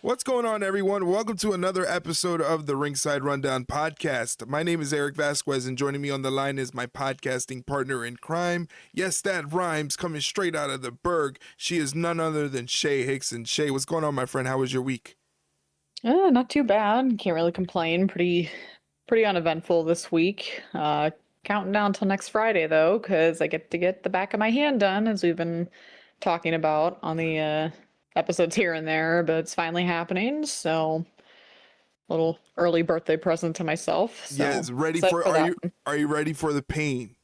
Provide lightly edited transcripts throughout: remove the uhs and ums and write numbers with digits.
What's going on, everyone? Welcome to another episode of the Ringside Rundown podcast. My name is Erik Vasquez, and joining me on the line is my podcasting partner in crime. Yes, that rhymes, coming straight out of the Berg. She is none other than Shay Hickson. Shay, what's going on, my friend? How was your week? Not too bad. Can't really complain. Pretty uneventful this week. Counting down till next Friday though, because I get to get the back of my hand done, as we've been talking about on the episodes here and there. But it's finally happening, so little early birthday present to myself. So Yes, ready excited for that. are you ready for the pain?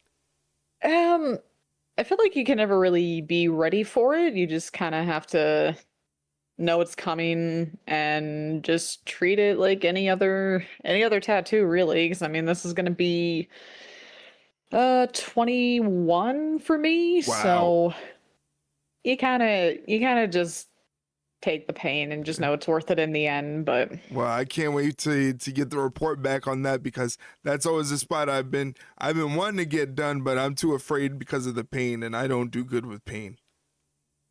I feel like you can never really be ready for it. You just kind of have to know it's coming and just treat it like any other tattoo, really. Because I mean, this is gonna be 21 for me, Wow. so you kind of just take the pain and just know it's worth it in the end. But Well, I can't wait to get the report back on that, because that's always a spot I've been wanting to get done, but I'm too afraid because of the pain, and I don't do good with pain.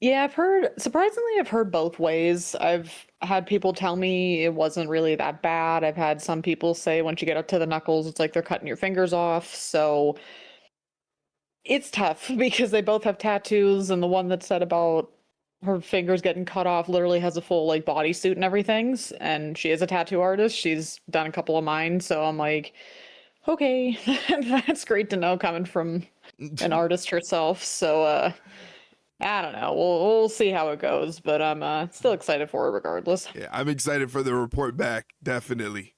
yeah, I've heard both ways. I've had people tell me it wasn't really that bad. I've had some people say once you get up to the knuckles, it's like they're cutting your fingers off. So it's tough because they both have tattoos, and the one that said about her fingers getting cut off literally has a full like bodysuit and everything. And she is a tattoo artist. She's done a couple of mine, so I'm like, okay, that's great to know coming from an artist herself. So I don't know. We'll see how it goes, but I'm still excited for it regardless. Yeah, I'm excited for the report back, definitely.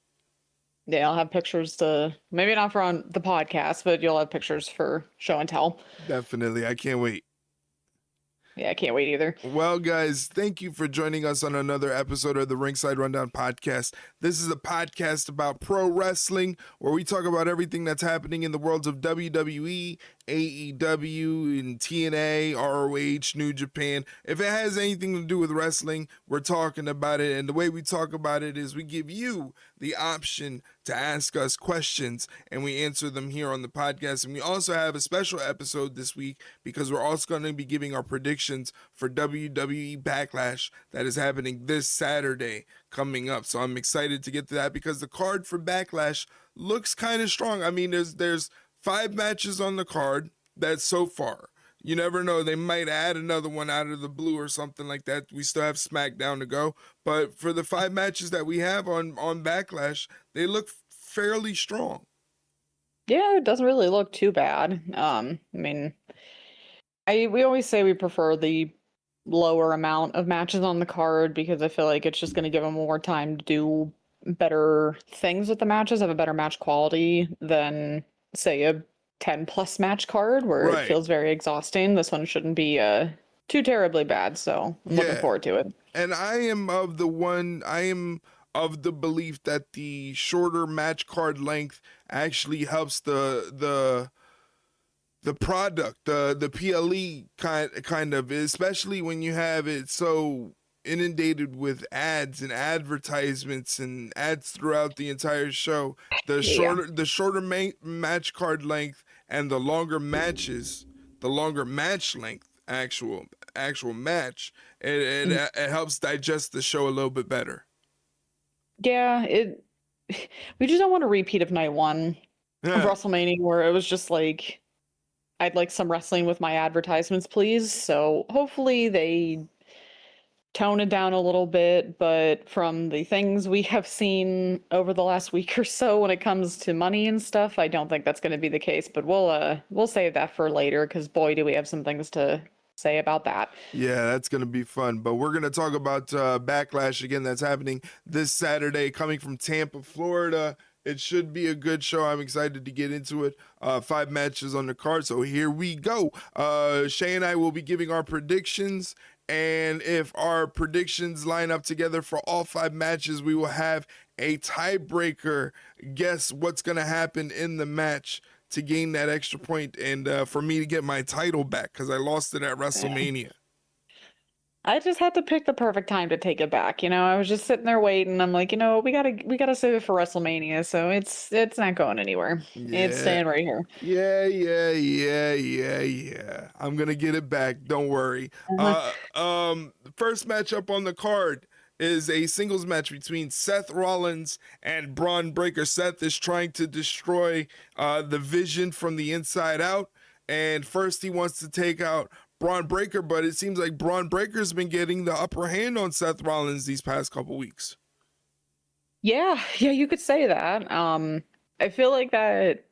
Yeah, I'll have pictures to maybe not for on the podcast, but you'll have pictures for show and tell. Definitely. I can't wait. Yeah, I can't wait either. Well, guys, thank you for joining us on another episode of the Ringside Rundown podcast. This is a podcast about pro wrestling, where we talk about everything that's happening in the worlds of WWE, AEW, and TNA, ROH, New Japan. If it has anything to do with wrestling, we're talking about it. And the way we talk about it is we give you the option to ask us questions, and we answer them here on the podcast. And we also have a special episode this week, because we're also going to be giving our predictions for WWE Backlash that is happening this Saturday coming up. So I'm excited to get to that, because the card for Backlash looks kind of strong. I mean, there's 5 matches on the card. That's so far. You never know. They might add another one out of the blue or something like that. We still have SmackDown to go. But for the 5 matches that we have on Backlash, they look fairly strong. Yeah, it doesn't really look too bad. I mean, we always say we prefer the lower amount of matches on the card because I feel like it's just going to give them more time to do better things with the matches, have a better match quality than say a 10 plus match card where it Right. feels very exhausting. This one shouldn't be too terribly bad, so I'm looking forward to it. And I am of the belief that the shorter match card length actually helps the product, the PLE kind of, especially when you have it so inundated with ads and advertisements and ads throughout the entire show. The shorter match card length and the longer matches, the longer match length, actual match, it helps digest the show a little bit better. Yeah, we just don't want a repeat of night one of WrestleMania where it was just like I'd like some wrestling with my advertisements, please. So hopefully they tone it down a little bit, but from the things we have seen over the last week or so when it comes to money and stuff, I don't think that's going to be the case, but we'll save that for later, because boy, do we have some things to say about that. Yeah, that's going to be fun. But we're going to talk about Backlash again. That's happening this Saturday, coming from Tampa, Florida. It should be a good show. I'm excited to get into it. 5 matches on the card, so here we go. Shay and I will be giving our predictions, and if our predictions line up together for all 5 matches, we will have a tiebreaker guess what's going to happen in the match to gain that extra point, and for me to get my title back, because I lost it at WrestleMania. I just had to pick the perfect time to take it back. I was just sitting there waiting. I'm like, we gotta save it for WrestleMania, so it's not going anywhere. It's staying right here. Yeah. I'm gonna get it back. Don't worry. First match up on the card. is a singles match between Seth Rollins and Braun Breaker. Seth is trying to destroy the Vision from the inside out, and first he wants to take out Braun Breaker, but it seems like Braun Breaker's been getting the upper hand on Seth Rollins these past couple weeks. Yeah, you could say that. I feel like that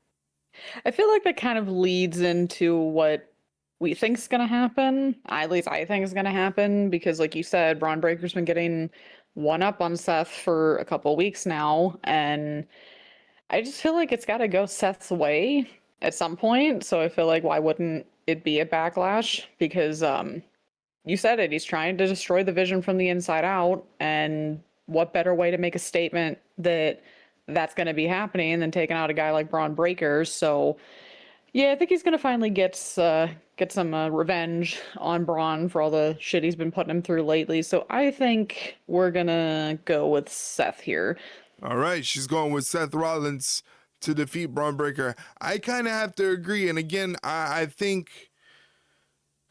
I feel like that kind of leads into what we think's gonna happen. At least I think is gonna happen because, like you said, Braun Breaker's been getting one up on Seth for a couple weeks now, and I just feel like it's got to go Seth's way at some point. So I feel like why wouldn't it be a backlash? Because you said it, he's trying to destroy the Vision from the inside out, and what better way to make a statement that that's going to be happening than taking out a guy like Braun Breaker? So yeah, I think he's gonna finally get some revenge on Braun for all the shit he's been putting him through lately. So I think we're gonna go with Seth here. All right, she's going with Seth Rollins to defeat Braun Breaker. I kind of have to agree, and again, I think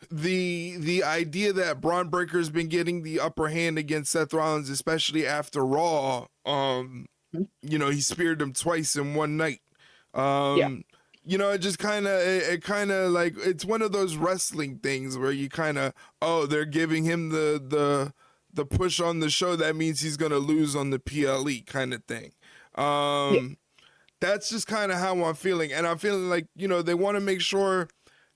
the idea that Braun Breaker's been getting the upper hand against Seth Rollins, especially after Raw, you know, he speared him twice in one night. Yeah. You know, it just kind of like, it's one of those wrestling things where you kind of, oh, they're giving him the push on the show, that means he's gonna lose on the PLE kind of thing. Yeah. That's just kind of how I'm feeling, and I'm feeling like, you know, they want to make sure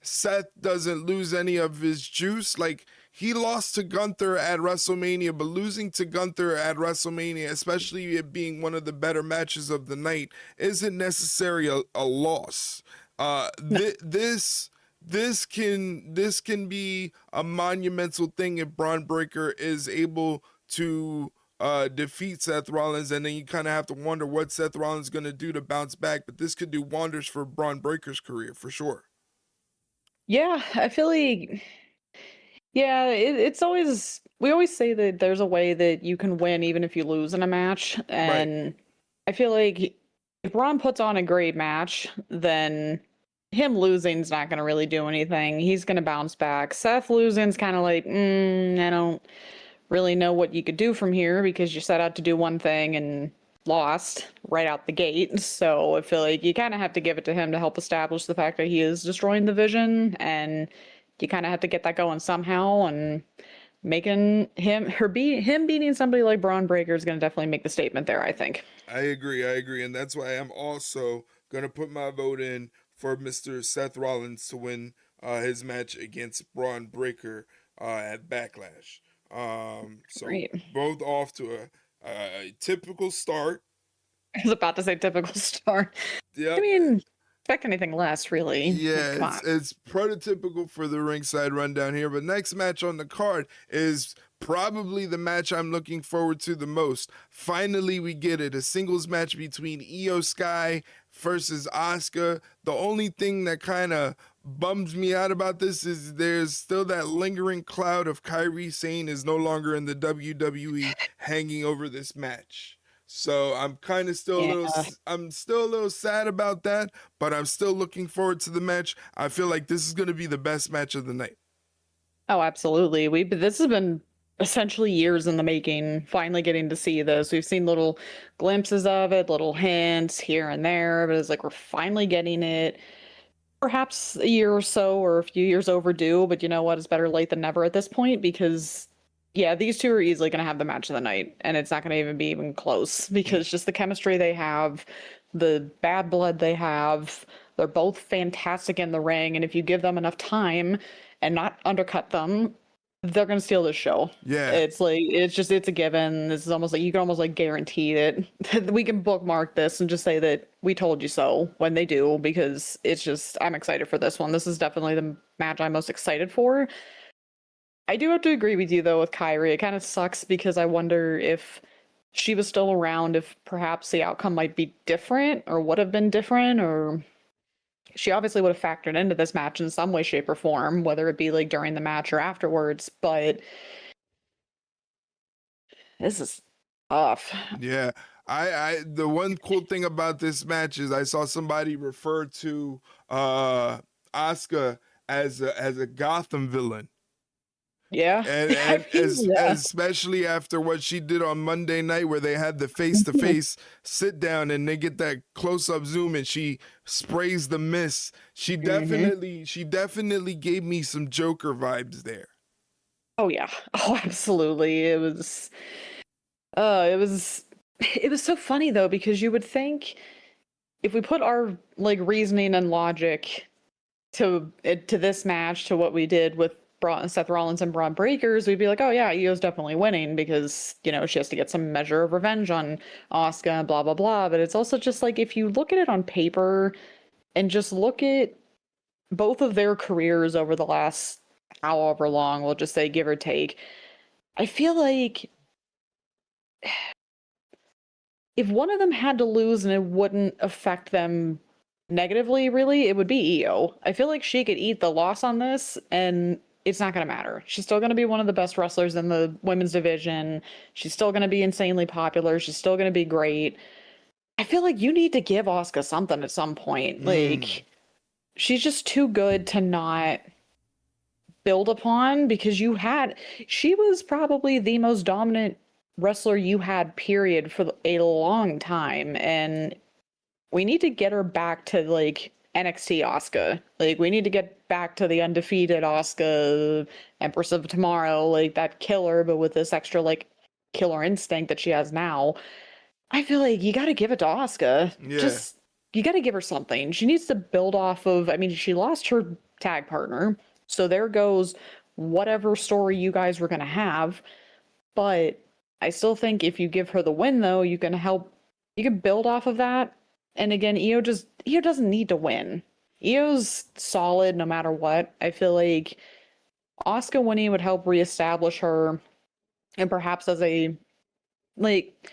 Seth doesn't lose any of his juice. Like, he lost to Gunther at WrestleMania, but losing to Gunther at WrestleMania, especially it being one of the better matches of the night, isn't necessarily a loss. This can be a monumental thing if Braun Breaker is able to defeat Seth Rollins, and then you kind of have to wonder what Seth Rollins is going to do to bounce back. But this could do wonders for Braun Breaker's career for sure. Yeah, I feel like yeah, it's always we always say that there's a way that you can win even if you lose in a match, Right. and I feel like if Braun puts on a great match, then him losing's not going to really do anything. He's going to bounce back. Seth losing's kind of like, I don't really know what you could do from here because you set out to do one thing and lost right out the gate. So I feel like you kind of have to give it to him to help establish the fact that he is destroying the Vision, and you kind of have to get that going somehow. And making him beating somebody like Braun Breaker is going to definitely make the statement there, I think. I agree, and that's why I'm also gonna put my vote in for Mr. Seth Rollins to win his match against Braun Breaker at Backlash. So Great. both off to a typical start. I was about to say typical star. Yep. I mean, expect anything less, really. Yeah, Come on. it's prototypical for the ringside rundown here. But next match on the card is probably the match I'm looking forward to the most. Finally, we get it. A singles match between Io Sky versus Asuka. The only thing that kind of bums me out about this is there's still that lingering cloud of Kyrie Sane is no longer in the WWE hanging over this match. So I'm kind of still I'm still a little sad about that, but I'm still looking forward to the match. I feel like this is going to be the best match of the night. Oh, absolutely. This has been essentially years in the making, finally getting to see this. We've seen little glimpses of it, little hints here and there, but it's like we're finally getting it. Perhaps a year or so or a few years overdue, but you know what? It's better late than never at this point because yeah, these two are easily going to have the match of the night, and it's not going to even be even close because just the chemistry they have, the bad blood they have, they're both fantastic in the ring, and if you give them enough time and not undercut them, they're going to steal this show. Yeah. It's like it's a given. This is almost like you can almost like guarantee that we can bookmark this and just say that we told you so when they do, because it's just I'm excited for this one. This is definitely the match I'm most excited for. I do have to agree with you though with Kyrie. It kind of sucks because I wonder if she was still around, if perhaps the outcome might be different or would have been different, or she obviously would have factored into this match in some way, shape, or form, whether it be like during the match or afterwards. But this is tough. Yeah. I the one cool thing about this match is I saw somebody refer to Asuka as a Gotham villain. Yeah. I and mean, yeah. especially after what she did on Monday night, where they had the face to face sit down and they get that close up zoom, and she sprays the mist. Hmm. She definitely gave me some Joker vibes there. Oh yeah. Oh, absolutely. It was it was so funny though, because you would think if we put our like reasoning and logic to this match, to what we did with Seth Rollins and Braun Breakers, we'd be like, oh yeah, Io's definitely winning because she has to get some measure of revenge on Asuka, blah blah blah. But it's also just like, if you look at it on paper and just look at both of their careers over the last however long, we'll just say give or take, I feel like if one of them had to lose and it wouldn't affect them negatively, really, it would be Io. I feel like she could eat the loss on this and it's not going to matter. She's still going to be one of the best wrestlers in the women's division. She's still going to be insanely popular. She's still going to be great. I feel like you need to give Asuka something at some point. Mm. Like, she's just too good to not build upon, because she was probably the most dominant wrestler you had, period, for a long time. And we need to get her back to like NXT Asuka. Like, we need to get back to the undefeated Asuka, Empress of Tomorrow, like that killer, but with this extra like killer instinct that she has now. I feel like you got to give it to Asuka. Yeah. Just, you got to give her something. She needs to build off of. I mean, she lost her tag partner, so there goes whatever story you guys were gonna have. But I still think if you give her the win, though, you can help. You can build off of that. And again, Io doesn't need to win. Io's solid no matter what. I feel like Asuka winning would help reestablish her, and perhaps as a like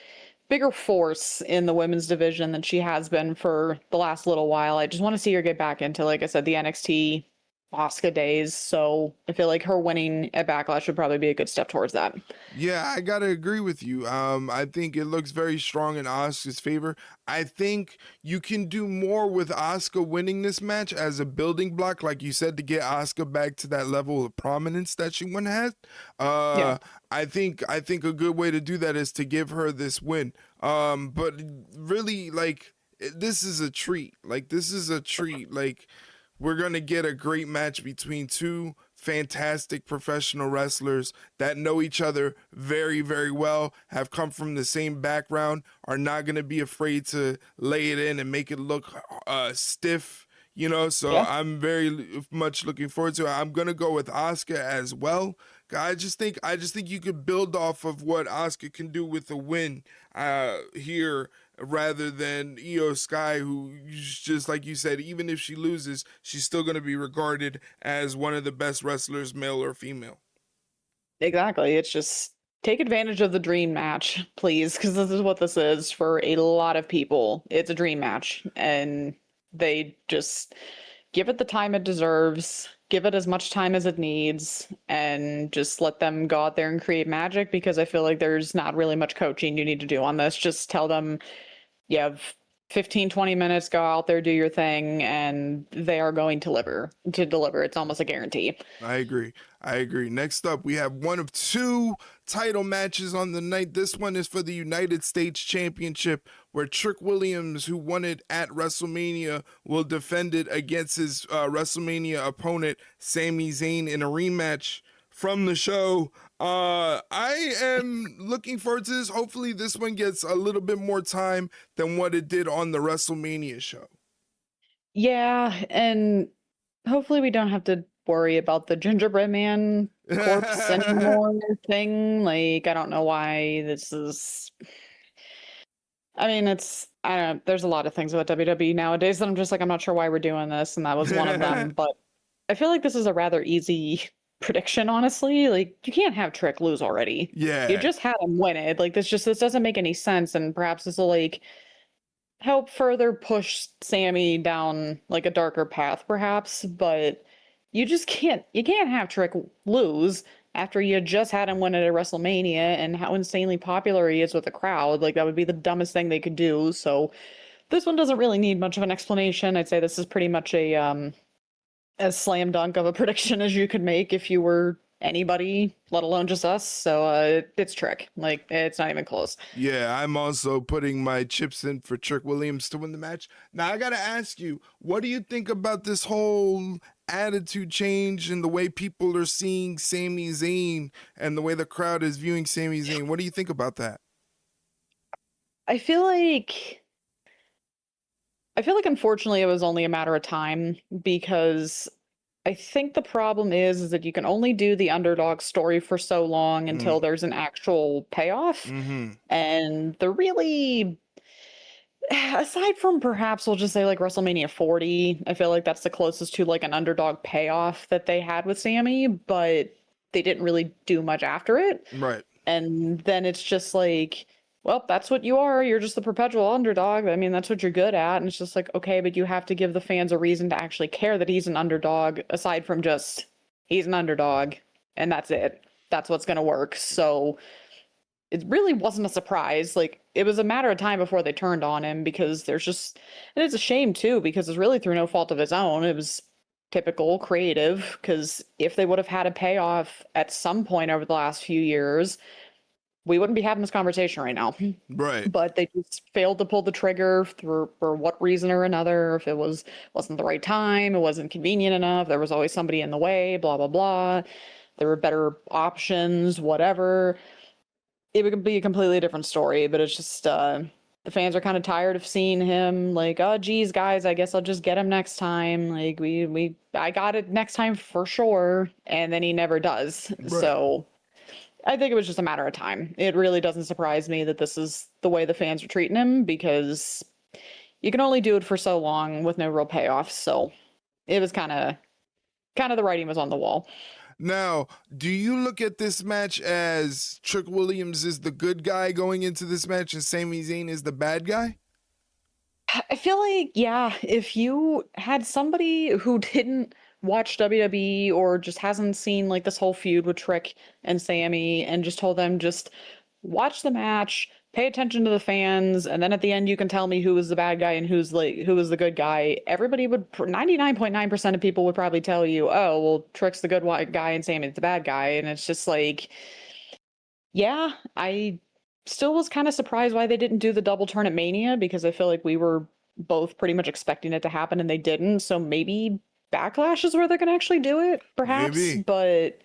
bigger force in the women's division than she has been for the last little while. I just want to see her get back into, like I said, the NXT Asuka days. So I feel like her winning at Backlash would probably be a good step towards that. Yeah, I gotta agree with you. I think it looks very strong in Asuka's favor. I think you can do more with Asuka winning this match as a building block, like you said, to get Asuka back to that level of prominence that she once had. Yeah. I think a good way to do that is to give her this win. But really, like, this is a treat. Like, this is a treat. Like, we're going to get a great match between two fantastic professional wrestlers that know each other very, very well, have come from the same background, are not going to be afraid to lay it in and make it look stiff. So Yeah. I'm very much looking forward to it. I'm gonna go with Asuka as well. I just think you could build off of what Asuka can do with a win here, rather than Io Sky, who, just like you said, even if she loses, she's still going to be regarded as one of the best wrestlers, male or female. Exactly. It's just take advantage of the dream match, please, because this is what this is for a lot of people. It's a dream match, and they just give it the time it deserves, give it as much time as it needs, and just let them go out there and create magic, because I feel like there's not really much coaching you need to do on this. Just tell them you have 15, 20 minutes, go out there, do your thing, and they are going to deliver. It's almost a guarantee. I agree. I agree. Next up, we have one of two title matches on the night. This one is for the United States Championship, where Trick Williams, who won it at WrestleMania, will defend it against his WrestleMania opponent, Sami Zayn, in a rematch from the show. I am looking forward to this. Hopefully, this one gets a little bit more time than what it did on the WrestleMania show. Yeah, and hopefully we don't have to worry about the gingerbread man corpse anymore thing. Like, I don't know why this is. I mean, I don't know. There's a lot of things about WWE nowadays that I'm just like, I'm not sure why we're doing this, and that was one of them. But I feel like this is a rather easy prediction, honestly. Like, you can't have Trick lose already. You Yeah. just had him win it. Like, this doesn't make any sense, and perhaps this will like help further push Sammy down like a darker path, perhaps. But you can't have Trick lose after you just had him win it at WrestleMania, and how insanely popular he is with the crowd. Like, that would be the dumbest thing they could do. So this one doesn't really need much of an explanation. I'd say this is pretty much a as slam dunk of a prediction as you could make if you were anybody, let alone just us. So it's Trick. Like, it's not even close. Yeah, I'm also putting my chips in for Trick Williams to win the match. Now, I got to ask you, what do you think about this whole attitude change and the way people are seeing Sami Zayn and the way the crowd is viewing Sami Zayn? What do you think about that? I feel like unfortunately it was only a matter of time, because I think the problem is that you can only do the underdog story for so long until there's an actual payoff. Mm-hmm. And the really, aside from perhaps we'll just say like WrestleMania 40, I feel like that's the closest to like an underdog payoff that they had with Sammy, but they didn't really do much after it. Right. And then it's just like, well, that's what you are. You're just the perpetual underdog. I mean, that's what you're good at. And it's just like, okay, but you have to give the fans a reason to actually care that he's an underdog, aside from just he's an underdog and that's it. That's what's going to work. So it really wasn't a surprise. Like, it was a matter of time before they turned on him, because there's just, and it's a shame too, because it's really through no fault of his own. It was typical creative, because if they would have had a payoff at some point over the last few years, we wouldn't be having this conversation right now. Right. But they just failed to pull the trigger for what reason or another. If it wasn't the right time, it wasn't convenient enough, there was always somebody in the way, blah blah blah. There were better options, whatever. It would be a completely different story. But it's just the fans are kind of tired of seeing him like, oh geez, guys, I guess I'll just get him next time. Like, I got it next time for sure, and then he never does. Right. So I think it was just a matter of time. It really doesn't surprise me that this is the way the fans are treating him, because you can only do it for so long with no real payoff. So it was kind of the writing was on the wall. Now, do you look at this match as Trick Williams is the good guy going into this match and Sami Zayn is the bad guy? I feel like, yeah, if you had somebody who didn't watch WWE or just hasn't seen like this whole feud with Trick and Sammy, and just told them, just watch the match, pay attention to the fans, and then at the end you can tell me who was the bad guy and who was the good guy, everybody would, 99.9% of people would probably tell you, oh, well, Trick's the good guy and Sammy's the bad guy. And it's just like, yeah, I still was kind of surprised why they didn't do the double turn at Mania, because I feel like we were both pretty much expecting it to happen and they didn't. So maybe Backlash is where they're gonna actually do it, perhaps. Maybe. But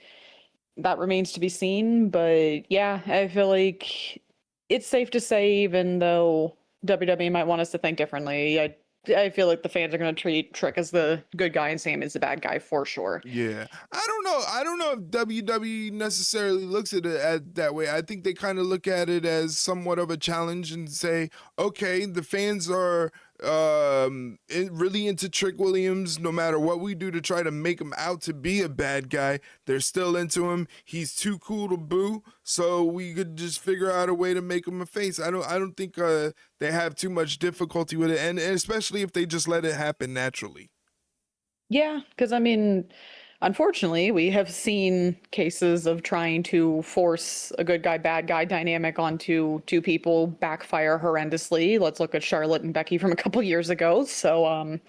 that remains to be seen. But yeah, I feel like it's safe to say, even though WWE might want us to think differently, I feel like the fans are going to treat Trick as the good guy and Sam as the bad guy for sure. Yeah. I don't know if WWE necessarily looks at it that way. I think they kind of look at it as somewhat of a challenge and say, okay, the fans are really into Trick Williams. No matter what we do to try to make him out to be a bad guy, they're still into him. He's too cool to boo, so we could just figure out a way to make him a face. I don't think they have too much difficulty with it, and especially if they just let it happen naturally. Yeah, because I mean, unfortunately, we have seen cases of trying to force a good guy, bad guy dynamic onto two people backfire horrendously. Let's look at Charlotte and Becky from a couple years ago. So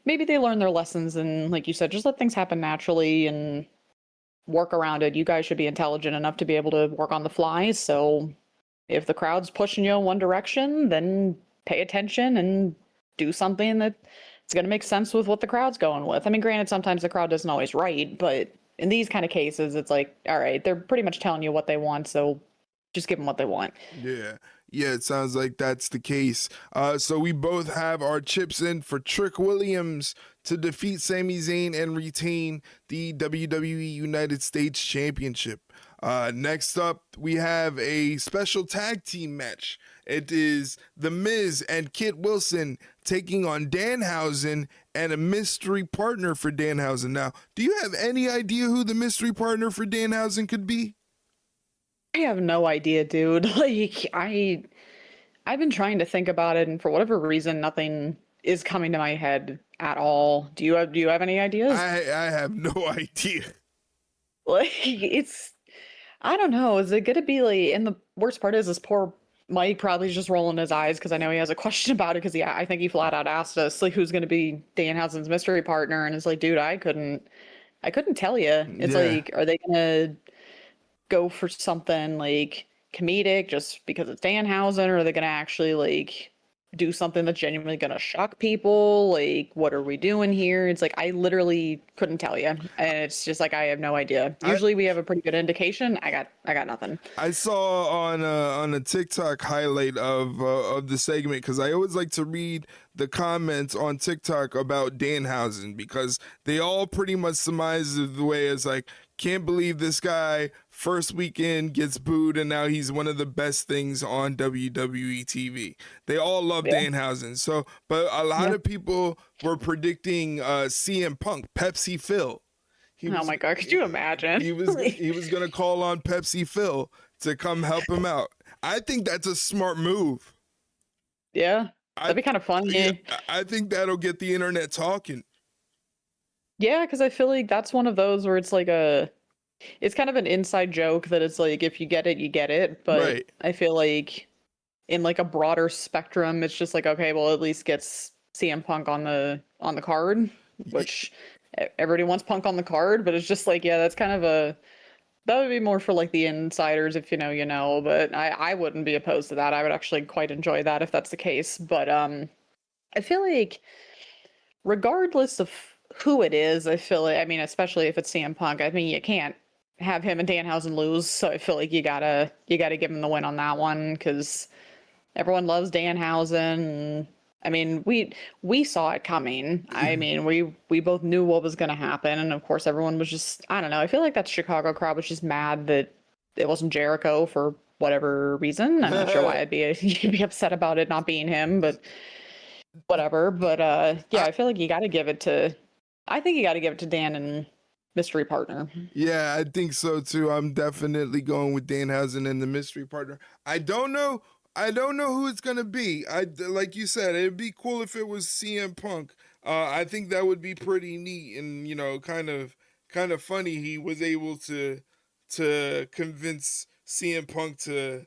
maybe they learn their lessons and, like you said, just let things happen naturally and work around it. You guys should be intelligent enough to be able to work on the fly. So if the crowd's pushing you in one direction, then pay attention and do something that it's going to make sense with what the crowd's going with. I mean, granted, sometimes the crowd doesn't always right, but in these kind of cases, it's like, all right, they're pretty much telling you what they want, so just give them what they want. Yeah. Yeah, it sounds like that's the case. So we both have our chips in for Trick Williams to defeat Sami Zayn and retain the WWE United States Championship. Next up, we have a special tag team match. It is The Miz and Kit Wilson taking on Danhausen and a mystery partner for Danhausen. Now, do you have any idea who the mystery partner for Danhausen could be? I have no idea, dude. Like, I've been trying to think about it, and for whatever reason, nothing is coming to my head at all. Do you have any ideas? I have no idea. Like, I don't know. Is it gonna be like? And the worst part is, this poor Mike probably is just rolling his eyes because I know he has a question about it, because I think he flat out asked us like who's gonna be Danhausen's mystery partner, and it's like, dude, I couldn't I couldn't tell you. It's Yeah. like, are they gonna go for something like comedic just because it's Danhausen, or are they gonna actually like do something that's genuinely gonna shock people? Like, what are we doing here? It's like I literally couldn't tell you, and it's just like I have no idea. I Usually we have a pretty good indication. I got nothing. I saw on a TikTok highlight of the segment, because I always like to read the comments on TikTok about Danhausen, because they all pretty much surmise it the way as like, can't believe this guy first weekend gets booed and now he's one of the best things on WWE TV. They all love Yeah. Danhausen. So, but a lot Yeah. of people were predicting CM Punk, Pepsi Phil. He Oh was my God, could you imagine? he was gonna call on Pepsi Phil to come help him out. I think that's a smart move. Yeah, I that'd be kind of yeah, funny. I think that'll get the internet talking. Yeah, because I feel like that's one of those where it's kind of an inside joke that it's like if you get it, you get it. But Right. I feel like in like a broader spectrum, it's just like okay, well at least gets CM Punk on the card, which everybody wants Punk on the card, but it's just like yeah, that's kind of a that would be more for like the insiders if you know, you know. But I wouldn't be opposed to that. I would actually quite enjoy that if that's the case. But I feel like regardless of who it is, I feel like, I mean, especially if it's CM Punk, I mean, you can't have him and Danhausen lose, so I feel like you gotta give him the win on that one because everyone loves Danhausen. And, I mean, we saw it coming. I mean, we both knew what was gonna happen, and of course, everyone was just I don't know. I feel like that Chicago crowd was just mad that it wasn't Jericho for whatever reason. I'm not sure why you'd be upset about it not being him, but whatever. But yeah, I, I feel like you got to give it to. I think you got to give it to Dan and Mystery Partner. yeah, I think so too. I'm definitely going with Danhausen and the mystery partner. I don't know. I don't know who it's gonna be. I like you said, it'd be cool if it was CM Punk. I think that would be pretty neat and kind of funny. He was able to convince CM Punk to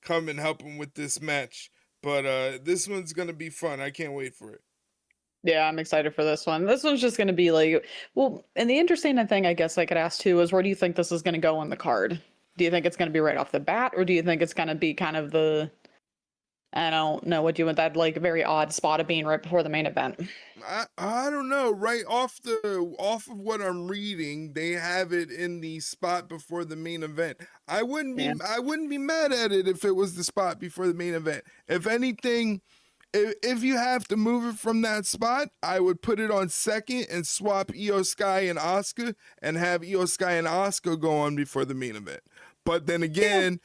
come and help him with this match. But this one's gonna be fun. I can't wait for it. Yeah, I'm excited for this one. This one's just going to be like, well, and the interesting thing I guess I could ask too is where do you think this is going to go on the card? Do you think it's going to be right off the bat, or do you think it's going to be kind of the I don't know what you want that like very odd spot of being right before the main event? I don't know. Right off of what I'm reading, they have it in the spot before the main event. Yeah. I wouldn't be mad at it if it was the spot before the main event. If anything, if you have to move it from that spot, I would put it on second and swap Io Sky and Asuka and have Io Sky and Asuka go on before the main event. But then again,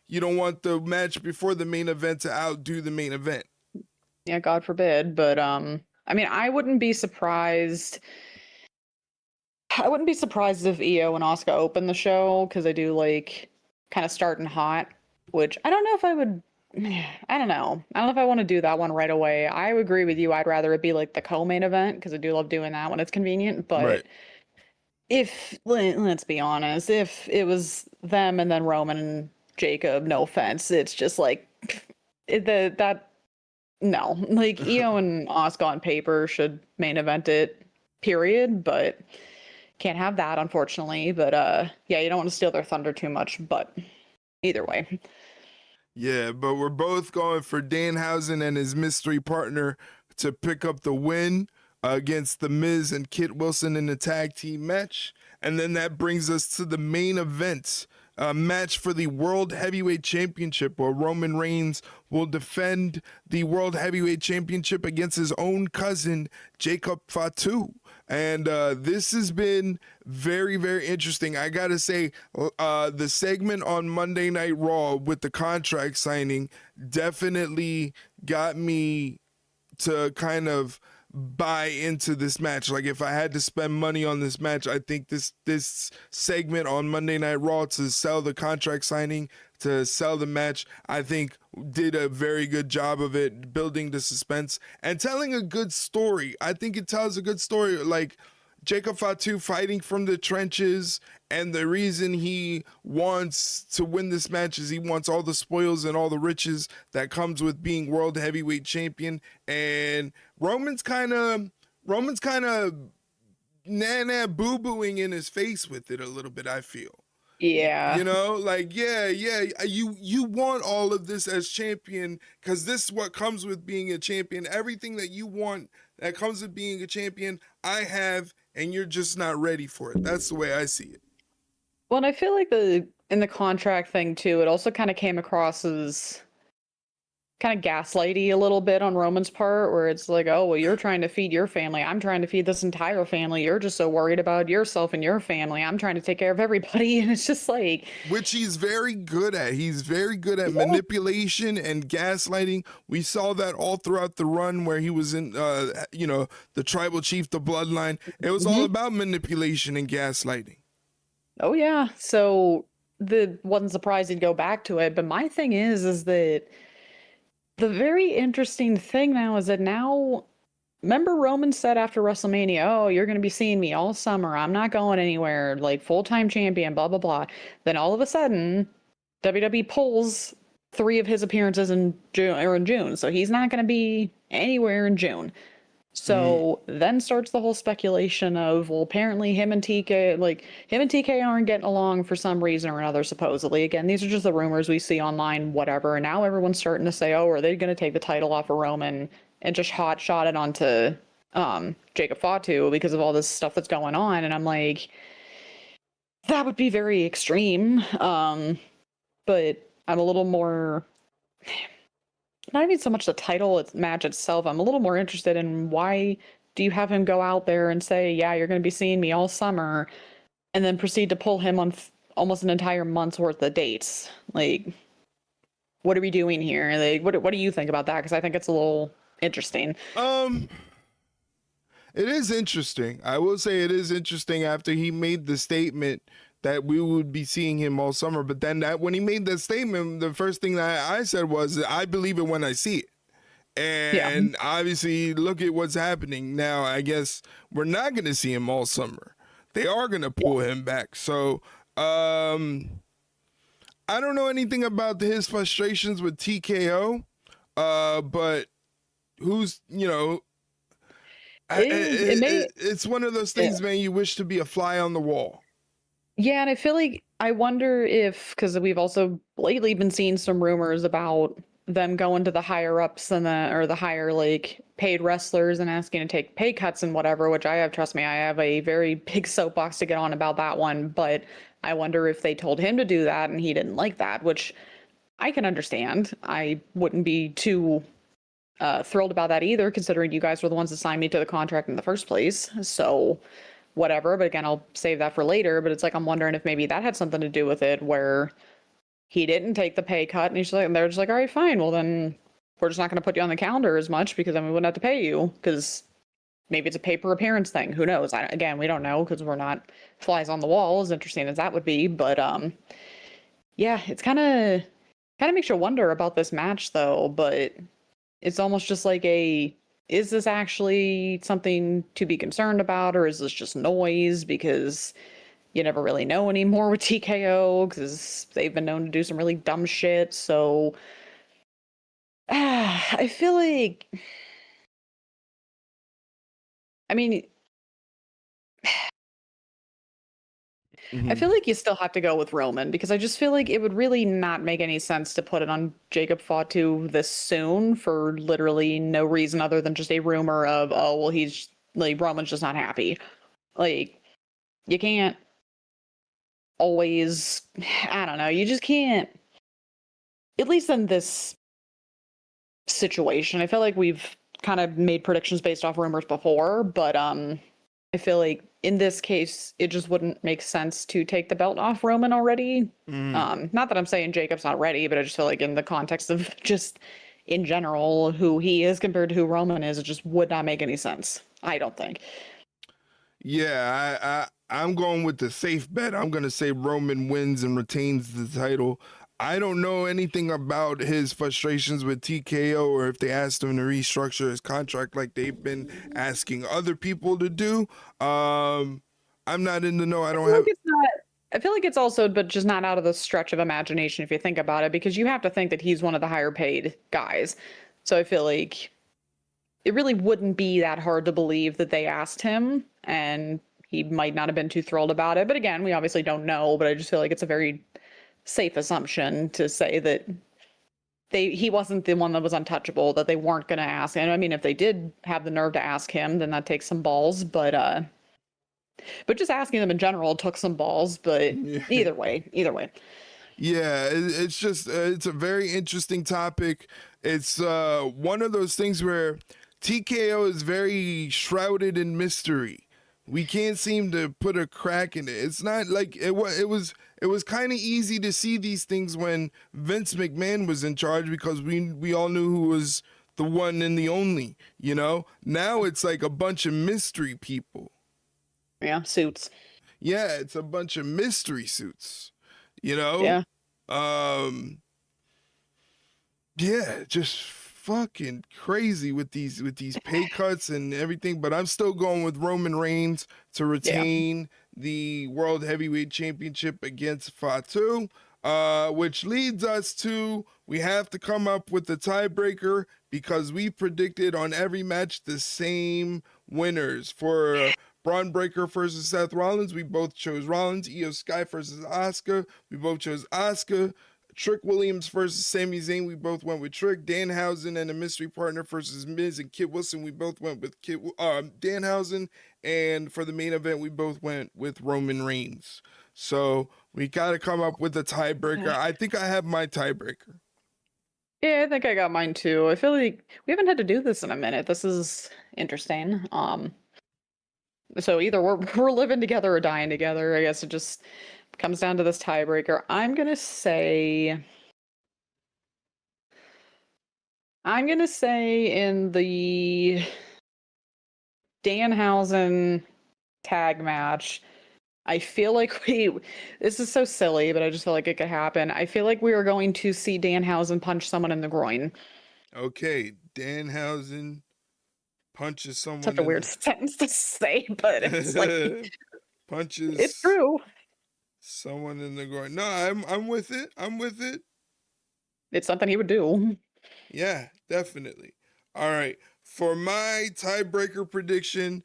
you don't want the match before the main event to outdo the main event. Yeah, God forbid. But I mean, I wouldn't be surprised if Io and Asuka open the show because they do like kind of starting hot, which I don't know if I would. I don't know. I don't know if I want to do that one right away. I would agree with you. I'd rather it be like the co-main event because I do love doing that when it's convenient. Right. But if let's be honest, if it was them and then Roman and Jacob, no offense, it's just like that. No, like Io and Asuka on paper should main event it. Period. But can't have that, unfortunately. But yeah, you don't want to steal their thunder too much. But either way, Yeah, but we're both going for Danhausen and his mystery partner to pick up the win against The Miz and Kit Wilson in the tag team match. And then that brings us to the main event, a match for the World Heavyweight Championship, where Roman Reigns will defend the World Heavyweight Championship against his own cousin, Jacob Fatu. And this has been very, very interesting. I got to say, the segment on Monday Night Raw with the contract signing definitely got me to kind of buy into this match. Like if I had to spend money on this match, I think this segment on Monday Night Raw to sell the contract signing, to sell the match, I think did a very good job of it, building the suspense and telling a good story. I think it tells a good story, like Jacob Fatu fighting from the trenches, and the reason he wants to win this match is he wants all the spoils and all the riches that comes with being world heavyweight champion. And Roman's kind of Nana boo-booing in his face with it a little bit, I feel. Yeah. You know, like, yeah, you want all of this as champion, because this is what comes with being a champion. Everything that you want that comes with being a champion, I have, and you're just not ready for it. That's the way I see it. Well, and I feel like in the contract thing too, it also kind of came across as kind of gaslighty a little bit on Roman's part, where it's like, oh, well, you're trying to feed your family. I'm trying to feed this entire family. You're just so worried about yourself and your family. I'm trying to take care of everybody. And it's just like, Which he's very good at. He's very good at manipulation and gaslighting. We saw that all throughout the run where he was in, the tribal chief, the bloodline. It was all about manipulation and gaslighting. oh yeah. So the wasn't surprised he'd go back to it. But my thing is that the very interesting thing now is that now, remember Roman said after WrestleMania, oh, you're going to be seeing me all summer. I'm not going anywhere, like full-time champion, blah, blah, blah. Then all of a sudden, WWE pulls 3 of his appearances in June. So he's not going to be anywhere in June. So then starts the whole speculation of, well, apparently him and TK aren't getting along for some reason or another, supposedly. Again, these are just the rumors we see online, whatever. And now everyone's starting to say, oh, are they going to take the title off of Roman and just hot shot it onto Jacob Fatu because of all this stuff that's going on? And I'm like, that would be very extreme. But I'm a little more, not even so much the title match itself. I'm a little more interested in, why do you have him go out there and say, yeah, you're going to be seeing me all summer, and then proceed to pull him on almost an entire month's worth of dates? Like, what are we doing here? Like, what do you think about that? Because I think it's a little interesting. It is interesting. I will say it is interesting after he made the statement that we would be seeing him all summer. But then when he made that statement, the first thing that I said was, I believe it when I see it. And obviously, look at what's happening now. I guess we're not going to see him all summer. They are going to pull him back. So I don't know anything about his frustrations with TKO, but who's, it's one of those things, man, you wish to be a fly on the wall. Yeah, and I feel like, I wonder if, because we've also lately been seeing some rumors about them going to the higher ups and the higher like paid wrestlers and asking to take pay cuts and whatever, which trust me, I have a very big soapbox to get on about that one. But I wonder if they told him to do that and he didn't like that, which I can understand. I wouldn't be too thrilled about that either, considering you guys were the ones that signed me to the contract in the first place. So whatever, but again, I'll save that for later. But it's like, I'm wondering if maybe that had something to do with it, where he didn't take the pay cut, and they're just like, all right, fine, well then we're just not going to put you on the calendar as much, because then we wouldn't have to pay you, because maybe it's a pay per appearance thing. Who knows? Again, we don't know, because we're not flies on the wall, as interesting as that would be. But yeah, it's kind of makes you wonder about this match though. But it's almost just like is this actually something to be concerned about, or is this just noise? Because you never really know anymore with TKO, because they've been known to do some really dumb shit. So I feel like, I mean, I feel like you still have to go with Roman, because I just feel like it would really not make any sense to put it on Jacob Fatu this soon for literally no reason other than just a rumor of, oh, well, he's like, Roman's just not happy. Like, you can't always, I don't know, you just can't, at least in this situation. I feel like we've kind of made predictions based off rumors before, but I feel like in this case, it just wouldn't make sense to take the belt off Roman already. Not that I'm saying Jacob's not ready, but I just feel like in the context of just in general who he is compared to who Roman is, it just would not make any sense. I don't think. Yeah, I'm going with the safe bet. I'm going to say Roman wins and retains the title. I don't know anything about his frustrations with TKO, or if they asked him to restructure his contract like they've been asking other people to do. I'm not in the know. I feel like it's also, but just not out of the stretch of imagination if you think about it, because you have to think that he's one of the higher paid guys. So I feel like it really wouldn't be that hard to believe that they asked him, and he might not have been too thrilled about it. But again, we obviously don't know, but I just feel like it's a very safe assumption to say that he wasn't the one that was untouchable, that they weren't going to ask. And I mean, if they did have the nerve to ask him, then that takes some balls, but just asking them in general took some balls. But Yeah. either way. Yeah, it's just it's a very interesting topic. It's one of those things where TKO is very shrouded in mystery. We can't seem to put a crack in it. It's not like it was. It was kind of easy to see these things when Vince McMahon was in charge because we all knew who was the one and the only. You know. Now it's like a bunch of mystery people. Yeah, suits. Yeah, it's a bunch of mystery suits. You know. Yeah. Yeah, just fucking crazy with these pay cuts and everything, but I'm still going with Roman Reigns to retain the World Heavyweight Championship against Fatu, which leads us to we have to come up with the tiebreaker because we predicted on every match the same winners. For Braun Breaker versus Seth Rollins, we both chose Rollins. Io Sky versus Asuka, we both chose Asuka. Trick Williams versus Sami Zayn, we both went with Trick. Danhausen and a mystery partner versus Miz and Kit Wilson, we both went with Danhausen. And for the main event, we both went with Roman Reigns. So we got to come up with a tiebreaker. I think I have my tiebreaker. Yeah, I think I got mine too. I feel like we haven't had to do this in a minute. This is interesting. So either we're living together or dying together. I guess it just comes down to this tiebreaker. I'm gonna say in the Danhausen tag match, I feel like this is so silly, but I just feel like it could happen. I feel like we are going to see Danhausen punch someone in the groin. Okay, Danhausen punches someone. Such a weird sentence to say, but it's like punches. It's true. Someone in the groin. No, I'm with it. I'm with it. It's something he would do. Yeah, definitely. All right. For my tiebreaker prediction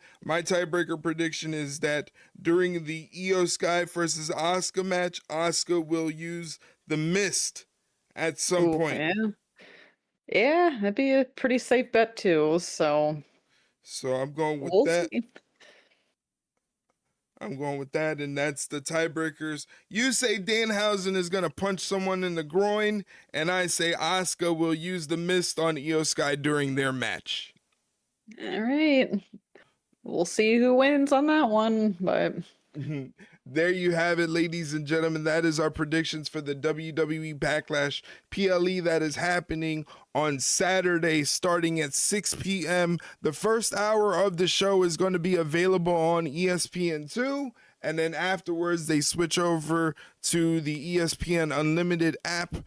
is that during the Io Sky versus Asuka match, Asuka will use the mist at some point. Yeah, that'd be a pretty safe bet too. So I'm going with that. See. I'm going with that, and that's the tiebreakers. You say Danhausen is going to punch someone in the groin, and I say Asuka will use the mist on Io Sky during their match. All right. We'll see who wins on that one, but... There you have it, ladies and gentlemen. That is our predictions for the WWE Backlash PLE that is happening on Saturday starting at 6 p.m. The first hour of the show is going to be available on ESPN2, and then afterwards they switch over to the ESPN Unlimited app.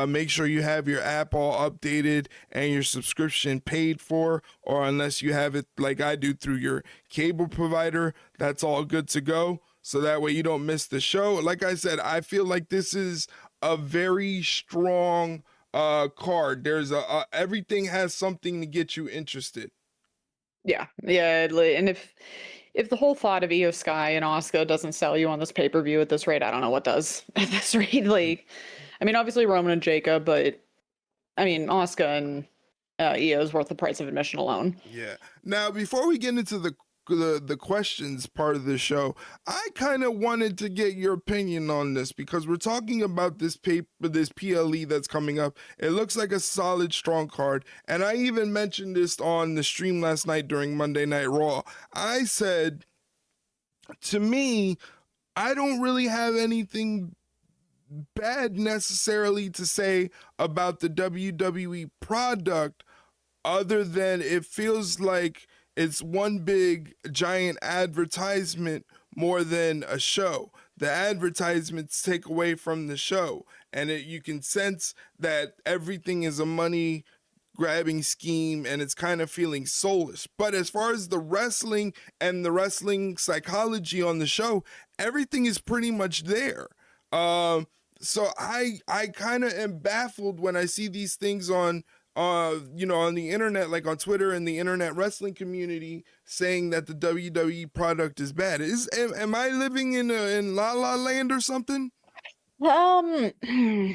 Make sure you have your app all updated and your subscription paid for, or unless you have it like I do through your cable provider, that's all good to go. So that way you don't miss the show. Like I said, I feel like this is a very strong card. There's everything has something to get you interested. Yeah. And if the whole thought of Io Sky and Asuka doesn't sell you on this pay-per-view at this rate, I don't know what does. At this rate, like, I mean, obviously Roman and Jacob, but I mean, Asuka and Io is worth the price of admission alone. Yeah. Now, before we get into the questions part of the show, I kind of wanted to get your opinion on this because we're talking about this PLE that's coming up. It looks like a solid, strong card, and I even mentioned this on the stream last night during Monday Night Raw. I said, to me, I don't really have anything bad necessarily to say about the WWE product other than it feels like it's one big giant advertisement more than a show. The advertisements take away from the show, and you can sense that everything is a money grabbing scheme and it's kind of feeling soulless. But as far as the wrestling and the wrestling psychology on the show, everything is pretty much there. So I kind of am baffled when I see these things on on the internet, like on Twitter and the internet wrestling community, saying that the WWE product is bad. Am I living in La La Land or something? I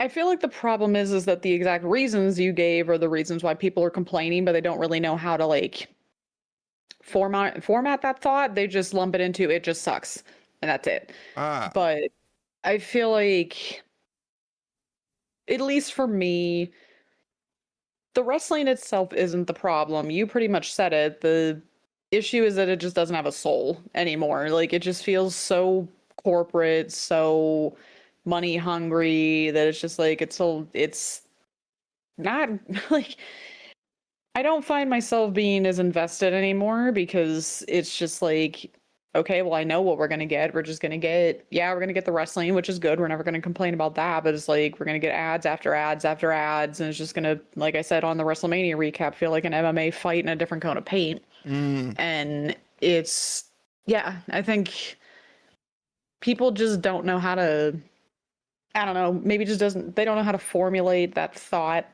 feel like the problem is that the exact reasons you gave are the reasons why people are complaining, but they don't really know how to like format that thought. They just lump it into it just sucks, and that's it. Ah, But I feel like, at least for me, the wrestling itself isn't the problem. You pretty much said it. The issue is that it just doesn't have a soul anymore. Like it just feels so corporate, so money hungry that it's just like it's not like I don't find myself being as invested anymore because it's just like, okay, well, I know what we're gonna get. We're just gonna get, yeah, we're gonna get the wrestling, which is good. We're never gonna complain about that. But it's like we're gonna get ads after ads after ads, and it's just gonna, like I said on the WrestleMania recap, feel like an MMA fight in a different coat of paint. And it's, yeah, I think people just don't know how to. I don't know. Maybe just doesn't. They don't know how to formulate that thought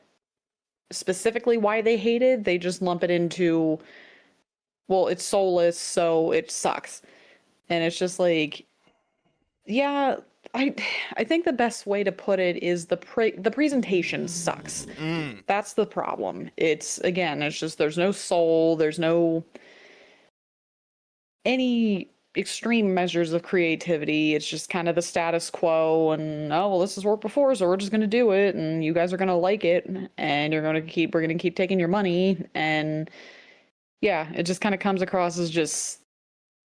specifically why they hate it. They just lump it into, well, it's soulless, so it sucks. And it's just like, yeah, I think the best way to put it is the presentation sucks. That's the problem. It's, again, it's just there's no soul, there's no any extreme measures of creativity. It's just kind of the status quo, and oh well, this has worked before, so we're just gonna do it, and you guys are gonna like it, and we're gonna keep taking your money, and yeah, it just kind of comes across as just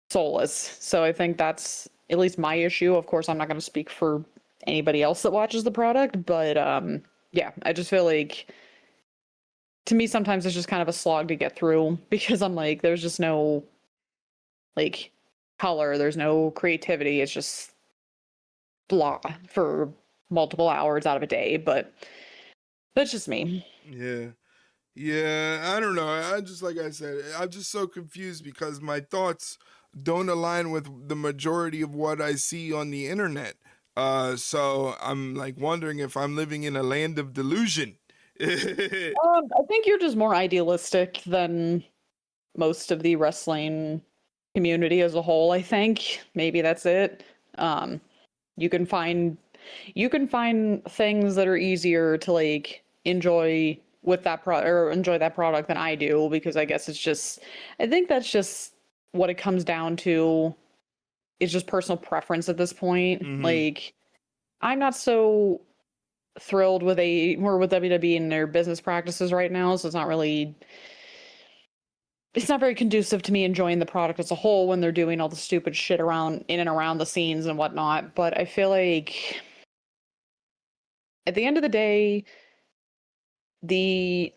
soulless. So I think that's at least my issue. Of course, I'm not gonna speak for anybody else that watches the product, but yeah, I just feel like, to me sometimes it's just kind of a slog to get through because I'm like, there's just no like color, there's no creativity, it's just blah for multiple hours out of a day. But that's just me. Yeah, I don't know. I just, like I said, I'm just so confused because my thoughts don't align with the majority of what I see on the internet. So I'm like wondering if I'm living in a land of delusion. I think you're just more idealistic than most of the wrestling community as a whole. I think maybe that's it. um you can find things that are easier to like enjoy with that or enjoy that product than I do, because I guess it's just, I think that's just what it comes down to. It's just personal preference at this point. Like I'm not so thrilled with with WWE and their business practices right now, so it's not very conducive to me enjoying the product as a whole when they're doing all the stupid shit around in and around the scenes and whatnot. But I feel like at the end of the day, the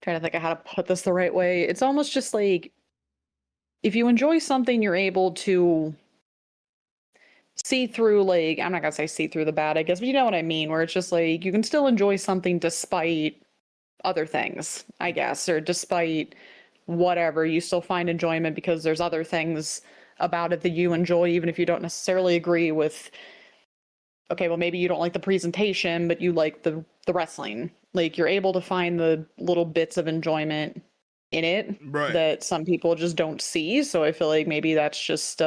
trying to think of how to put this the right way. It's almost just like if you enjoy something, you're able to see through, like, I'm not gonna say see through the bad, I guess, but you know what I mean, where it's just like you can still enjoy something despite other things, I guess, or despite whatever, you still find enjoyment because there's other things about it that you enjoy, even if you don't necessarily agree with, okay, well maybe you don't like the presentation, but you like the wrestling. Like you're able to find the little bits of enjoyment in it Right. that some people just don't see. So I feel like maybe that's just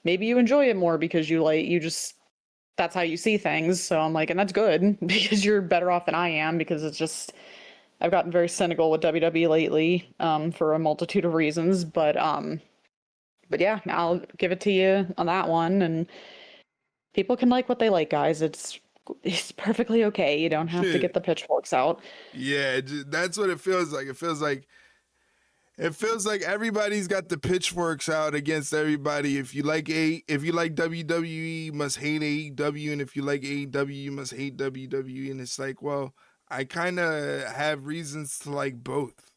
maybe you enjoy it more because you just, that's how you see things. So I'm like, and that's good because you're better off than I am, because it's just, I've gotten very cynical with WWE lately, for a multitude of reasons. But yeah, I'll give it to you on that one. And people can like what they like, guys. It's perfectly okay. You don't have to get the pitchforks out. Yeah, that's what it feels like. It feels like everybody's got the pitchforks out against everybody. If you like WWE, you must hate AEW, and if you like AEW, you must hate WWE. And it's like, well, I kind of have reasons to like both,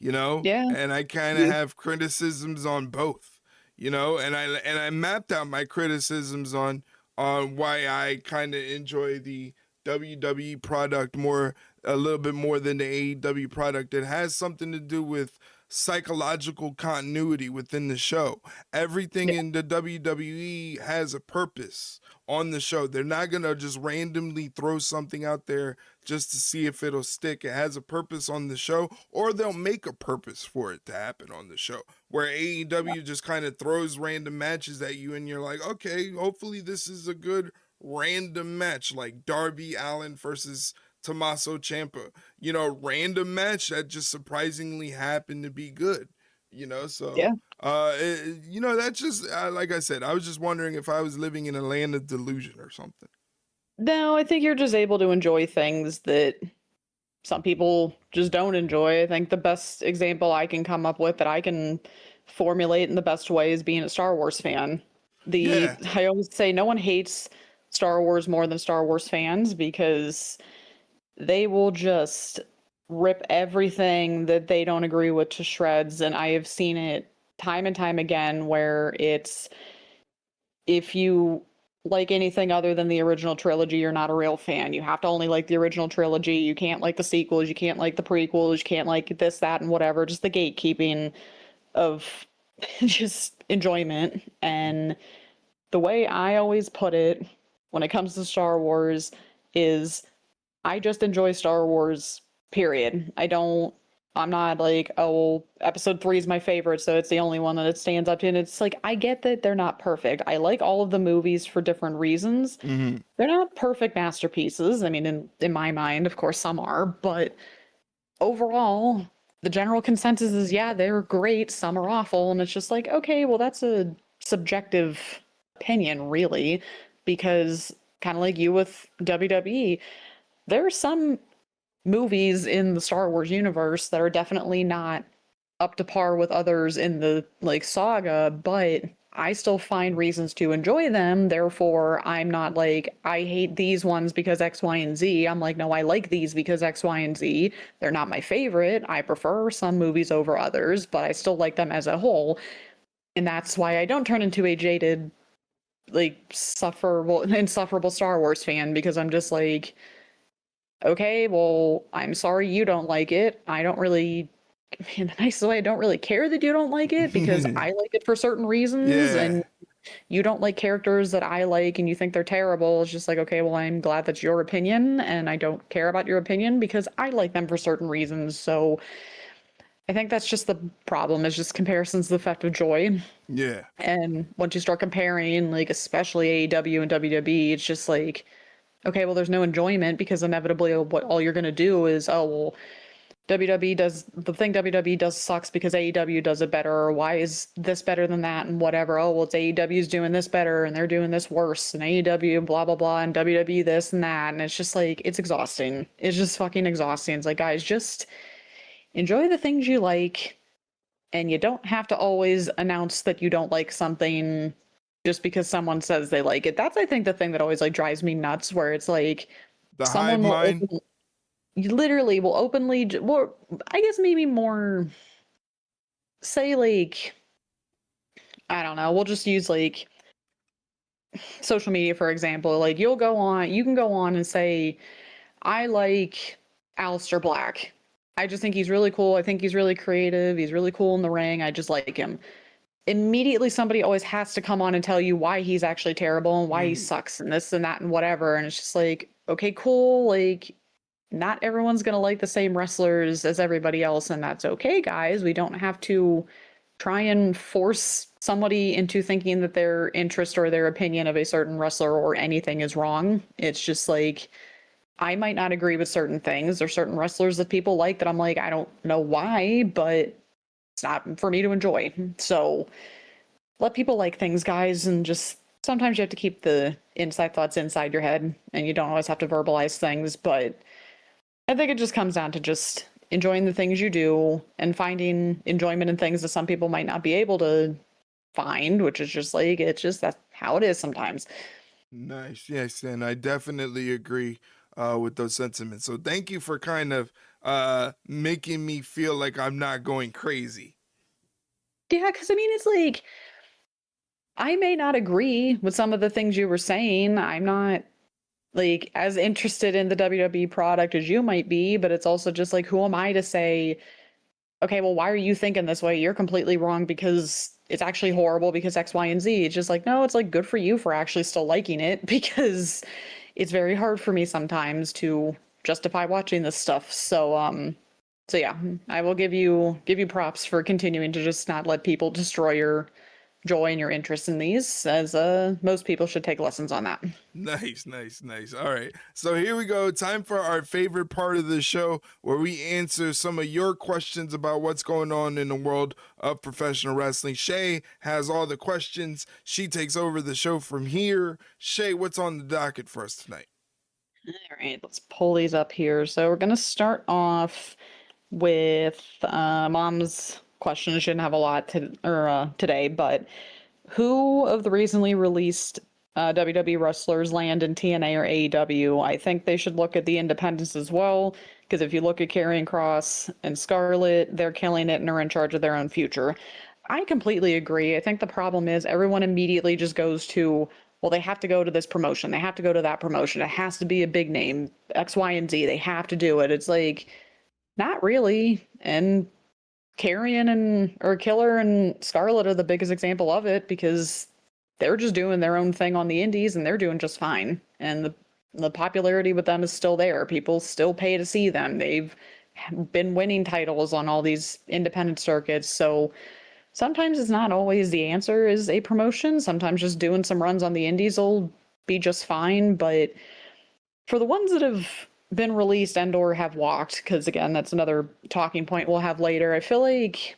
Yeah. and I kind of You, have criticisms on both, and I mapped out my criticisms on why I kind of enjoy the WWE product more, a little bit more than the AEW product. It has something to do with psychological continuity within the show. Everything Yeah. in the WWE has a purpose on the show. They're not going to just randomly throw something out there just to see if it'll stick. It has a purpose on the show, or they'll make a purpose for it to happen on the show. Where AEW just kind of throws random matches at you and you're like, okay, hopefully this is a good random match, like Darby Allin versus Tommaso Ciampa. Random match that just surprisingly happened to be good. So Yeah. that's just like I said, I was just wondering if I was living in a land of delusion or something. No, I think you're just able to enjoy things that some people just don't enjoy. I think the best example I can come up with that I can formulate in the best way is being a Star Wars fan. Yeah. I always say no one hates Star Wars more than Star Wars fans because they will just rip everything that they don't agree with to shreds. And I have seen it time and time again where it's if you like anything other than the original trilogy, you're not a real fan. You have to only like the original trilogy. You can't like the sequels. You can't like the prequels. You can't like this, that, and whatever. Just the gatekeeping of just enjoyment. And the way I always put it when it comes to Star Wars is I just enjoy Star Wars, period. I'm not like, oh, episode 3 is my favorite, so it's the only one that it stands up to. And it's like, I get that they're not perfect. I like all of the movies for different reasons. Mm-hmm. They're not perfect masterpieces. I mean, in my mind, of course, some are, but overall, the general consensus is, yeah, they're great. Some are awful. And it's just like, okay, well, that's a subjective opinion, really, because kind of like you with WWE, there are some movies in the Star Wars universe that are definitely not up to par with others in the like saga, but I still find reasons to enjoy them. Therefore, I'm not like, I hate these ones because X, Y, and Z. I'm like, no, I like these because X, Y, and Z. They're not my favorite. I prefer some movies over others, but I still like them as a whole. And that's why I don't turn into a jaded, like, insufferable Star Wars fan because I'm just like, okay, well, I'm sorry you don't like it. I don't really, in the nicest way, I don't really care that you don't like it because I like it for certain reasons, Yeah. and you don't like characters that I like and you think they're terrible. It's just like, okay, well, I'm glad that's your opinion, and I don't care about your opinion because I like them for certain reasons. So I think that's just the problem, is just comparison's the theft of joy. Yeah. And once you start comparing, like, especially AEW and WWE, it's just like, okay, well, there's no enjoyment because inevitably what all you're going to do is, oh, well, WWE does the thing WWE does sucks because AEW does it better, or why is this better than that, and whatever. Oh, well, it's AEW's doing this better and they're doing this worse, and AEW blah blah blah, and WWE this and that, and it's just like, it's exhausting. It's just fucking exhausting. It's like, guys, just enjoy the things you like, and you don't have to always announce that you don't like something just because someone says they like it. That's, I think, the thing that always like drives me nuts, where it's like The hive someone mind. you literally will openly, well, I guess maybe more say like, I don't know, we'll just use like social media for example. Like you can go on and say, I like Aleister Black. I just think he's really cool. I think he's really creative. He's really cool in the ring. I just like him. Immediately somebody always has to come on and tell you why he's actually terrible and why he sucks and this and that and whatever. And it's just like, okay, cool. Like, not everyone's going to like the same wrestlers as everybody else, and that's okay, guys. We don't have to try and force somebody into thinking that their interest or their opinion of a certain wrestler or anything is wrong. It's just like, I might not agree with certain things. There's certain wrestlers that people like that I'm like, I don't know why, but it's not for me to enjoy. So let people like things, guys, and just sometimes you have to keep the inside thoughts inside your head, and you don't always have to verbalize things, but I think it just comes down to just enjoying the things you do and finding enjoyment in things that some people might not be able to find, which is just like, it's just that's how it is sometimes. Nice. Yes, and I definitely agree with those sentiments. So thank you for kind of making me feel like I'm not going crazy. Yeah, because I mean, it's like, I may not agree with some of the things you were saying. I'm not like as interested in the WWE product as you might be, but it's also just like, who am I to say, okay, well, why are you thinking this way? You're completely wrong because it's actually horrible because X, Y, and Z. It's just like, no, it's like good for you for actually still liking it because it's very hard for me sometimes to justify watching this stuff. So yeah, I will give you props for continuing to just not let people destroy your joy and your interest in these, as most people should take lessons on that. Nice, nice, nice. All right. So here we go. Time for our favorite part of the show where we answer some of your questions about what's going on in the world of professional wrestling. Shay has all the questions. She takes over the show from here. Shay, what's on the docket for us tonight? All right, let's pull these up here. So we're gonna start off with mom's question. She didn't have a lot today, but who of the recently released WWE wrestlers land in TNA or AEW? I think they should look at the independents as well, because if you look at Karrion Kross and Scarlett, they're killing it and are in charge of their own future. I completely agree. I think the problem is everyone immediately just goes to, well, they have to go to this promotion, they have to go to that promotion, it has to be a big name, X, Y, and Z, they have to do it. It's like, not really. And Carrion and or Killer and Scarlett are the biggest example of it because they're just doing their own thing on the indies and they're doing just fine. And the popularity with them is still there. People still pay to see them. They've been winning titles on all these independent circuits. So sometimes it's not always the answer is a promotion. Sometimes just doing some runs on the indies will be just fine. But for the ones that have been released and or have walked, because again, that's another talking point we'll have later, I feel like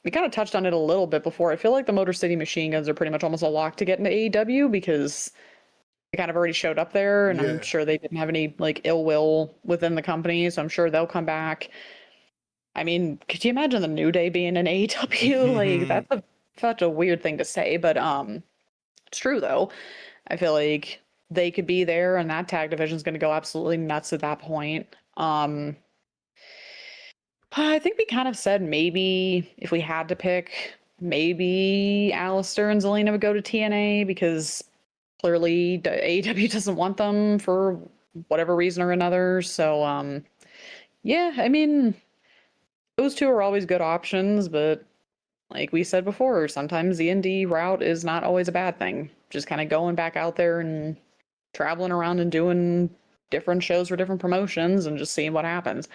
we kind of touched on it a little bit before. I feel like the Motor City Machine Guns are pretty much almost a lock to get into AEW because they kind of already showed up there, and I'm Yeah. sure they didn't have any like ill will within the company, so I'm sure they'll come back. I mean, could you imagine the New Day being in AEW? Like such a weird thing to say, but it's true though. I feel like they could be there, and that tag division is going to go absolutely nuts at that point. I think we kind of said maybe if we had to pick, maybe Alistair and Zelina would go to TNA because clearly AEW doesn't want them for whatever reason or another. So, yeah, I mean, those two are always good options, but like we said before, sometimes the indie route is not always a bad thing. Just kind of going back out there and traveling around and doing different shows for different promotions and just seeing what happens.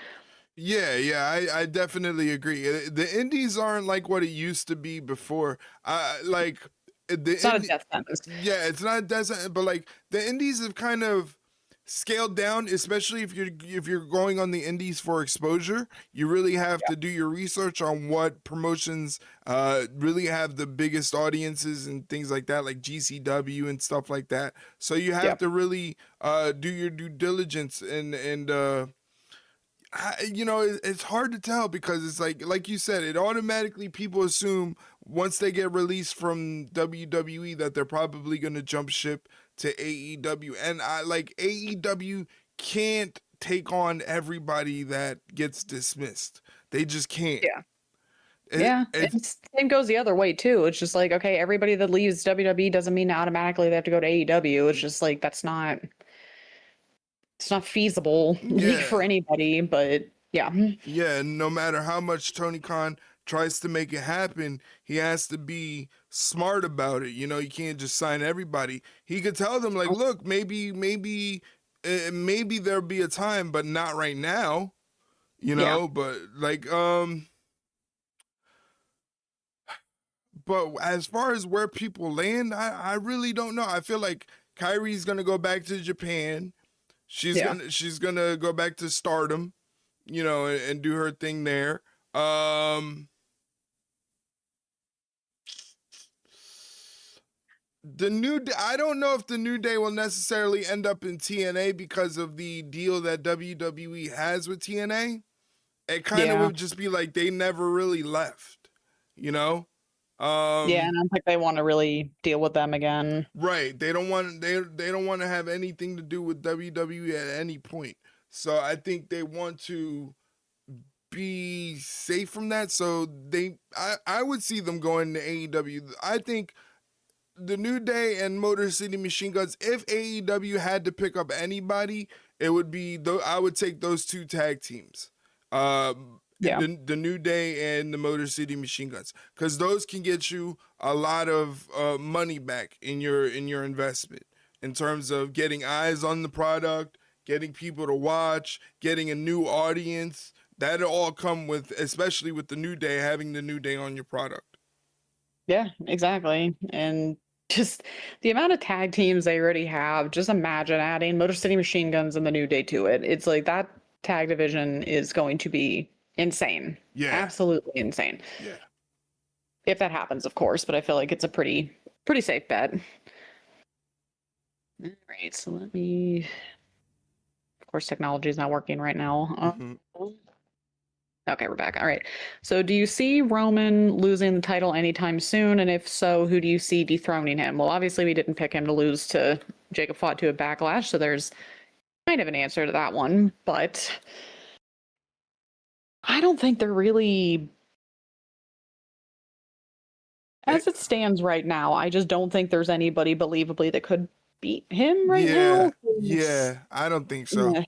Yeah, yeah, I definitely agree. The indies aren't like what it used to be before. Like the It's not a indie, death sentence. yeah, it's not doesn't, but like the indies have kind of scaled down, especially if you're going on the indies for exposure. You really have Yeah. to do your research on what promotions really have the biggest audiences and things like that, like GCW and stuff like that. So you have Yep. to really do your due diligence and it's hard to tell because it's like you said, it automatically people assume once they get released from WWE that they're probably going to jump ship to AEW, and I like AEW can't take on everybody that gets dismissed. They just can't. Yeah. It, Yeah, it's and same goes the other way too. It's just like, okay, everybody that leaves WWE doesn't mean automatically they have to go to AEW. It's just like it's not feasible yeah, for anybody, but yeah. yeah. No matter how much Tony Khan tries to make it happen, he has to be smart about it. You can't just sign everybody. He could tell them like, look, maybe there'll be a time, but not right now. Yeah. But like, but as far as where people land, I really don't know. I feel like Kyrie's gonna go back to Japan. She's Yeah. gonna she's gonna go back to Stardom, and do her thing there. Um, I don't know if the New Day will necessarily end up in TNA because of the deal that WWE has with TNA. It kind of Yeah. would just be like they never really left, you know? Yeah, Um and I don't think they want to really deal with them again. right. They don't want to have anything to do with WWE at any point. So I think they want to be safe from that. So I would see them going to AEW. I think the New Day and Motor City Machine Guns. If AEW had to pick up anybody, it would be I would take those two tag teams. Yeah. The New Day and the Motor City Machine Guns, because those can get you a lot of money back in your investment in terms of getting eyes on the product, getting people to watch, getting a new audience. That'll all come with, especially with the New Day, having the New Day on your product. Yeah, exactly. And just the amount of tag teams they already have, just imagine adding Motor City Machine Guns and the New Day to it. It's like that tag division is going to be insane. Yeah. Absolutely insane. Yeah. If that happens, of course, but I feel like it's a pretty safe bet. All right, so let me. Of course, technology is not working right now. Okay, we're back. All right. So, do you see Roman losing the title anytime soon? And if so, who do you see dethroning him? Well, obviously, we didn't pick him to lose to Jacob Fatu at Backlash, so there's kind of an answer to that one. But I don't think they're really. As it stands right now, I just don't think there's anybody believably that could beat him right now. Yeah, I don't think so.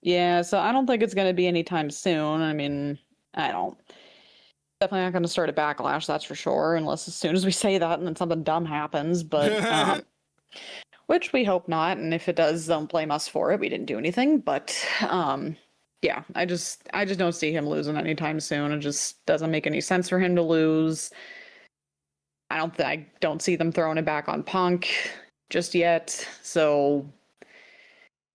Yeah, so I don't think it's going to be anytime soon. I mean, I don't. Definitely not going to start a Backlash, that's for sure, unless as soon as we say that and then something dumb happens, but which we hope not, and if it does, don't blame us for it. We didn't do anything, but yeah, I just don't see him losing anytime soon. It just doesn't make any sense for him to lose. I don't see them throwing it back on Punk just yet. So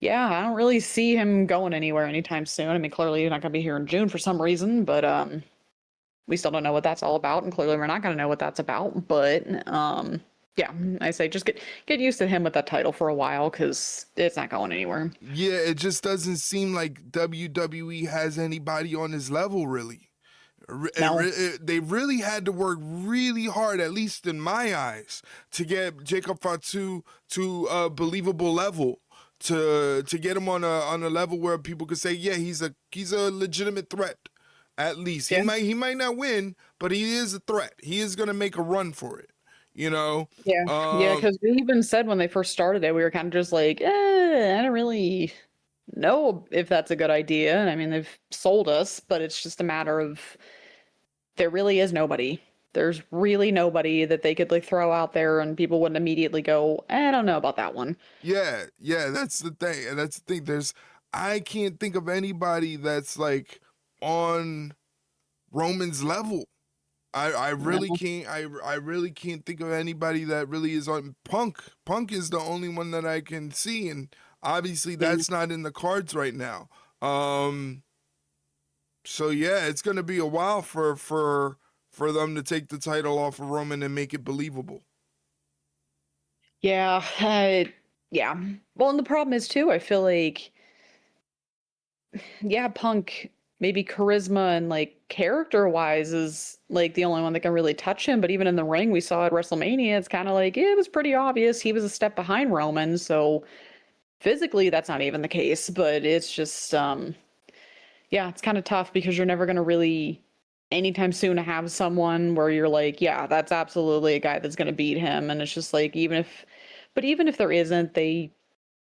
yeah, I don't really see him going anywhere anytime soon. I mean, clearly he's not going to be here in June for some reason, but we still don't know what that's all about, and clearly we're not going to know what that's about. But yeah, I say just get used to him with that title for a while, because it's not going anywhere. Yeah, it just doesn't seem like WWE has anybody on his level, really. No. They really had to work really hard, at least in my eyes, to get Jacob Fatu to a believable level, to get him on a level where people could say, yeah, he's a legitimate threat. At least he might not win, but he is a threat. He is going to make a run for it. You know? Yeah, because we even said when they first started it, we were kind of just like, I don't really know if that's a good idea. And I mean, they've sold us, but it's just a matter of there really is nobody. There's really nobody that they could like throw out there and people wouldn't immediately go, I don't know about that one. Yeah, that's the thing. And that's the thing. I can't think of anybody that's like on Roman's level. I really can't. I really can't think of anybody that really is on Punk. Punk is the only one that I can see, and obviously that's not in the cards right now. So yeah, it's gonna be a while for them to take the title off of Roman and make it believable. Yeah, yeah. Well, and the problem is too, I feel like, yeah, Punk maybe charisma and like character wise is like the only one that can really touch him. But even in the ring, we saw at WrestleMania, it's kind of like it was pretty obvious he was a step behind Roman. So physically, that's not even the case. But it's just, yeah, it's kind of tough because you're never going to really anytime soon have someone where you're like, yeah, that's absolutely a guy that's going to beat him. And it's just like, even if there isn't, they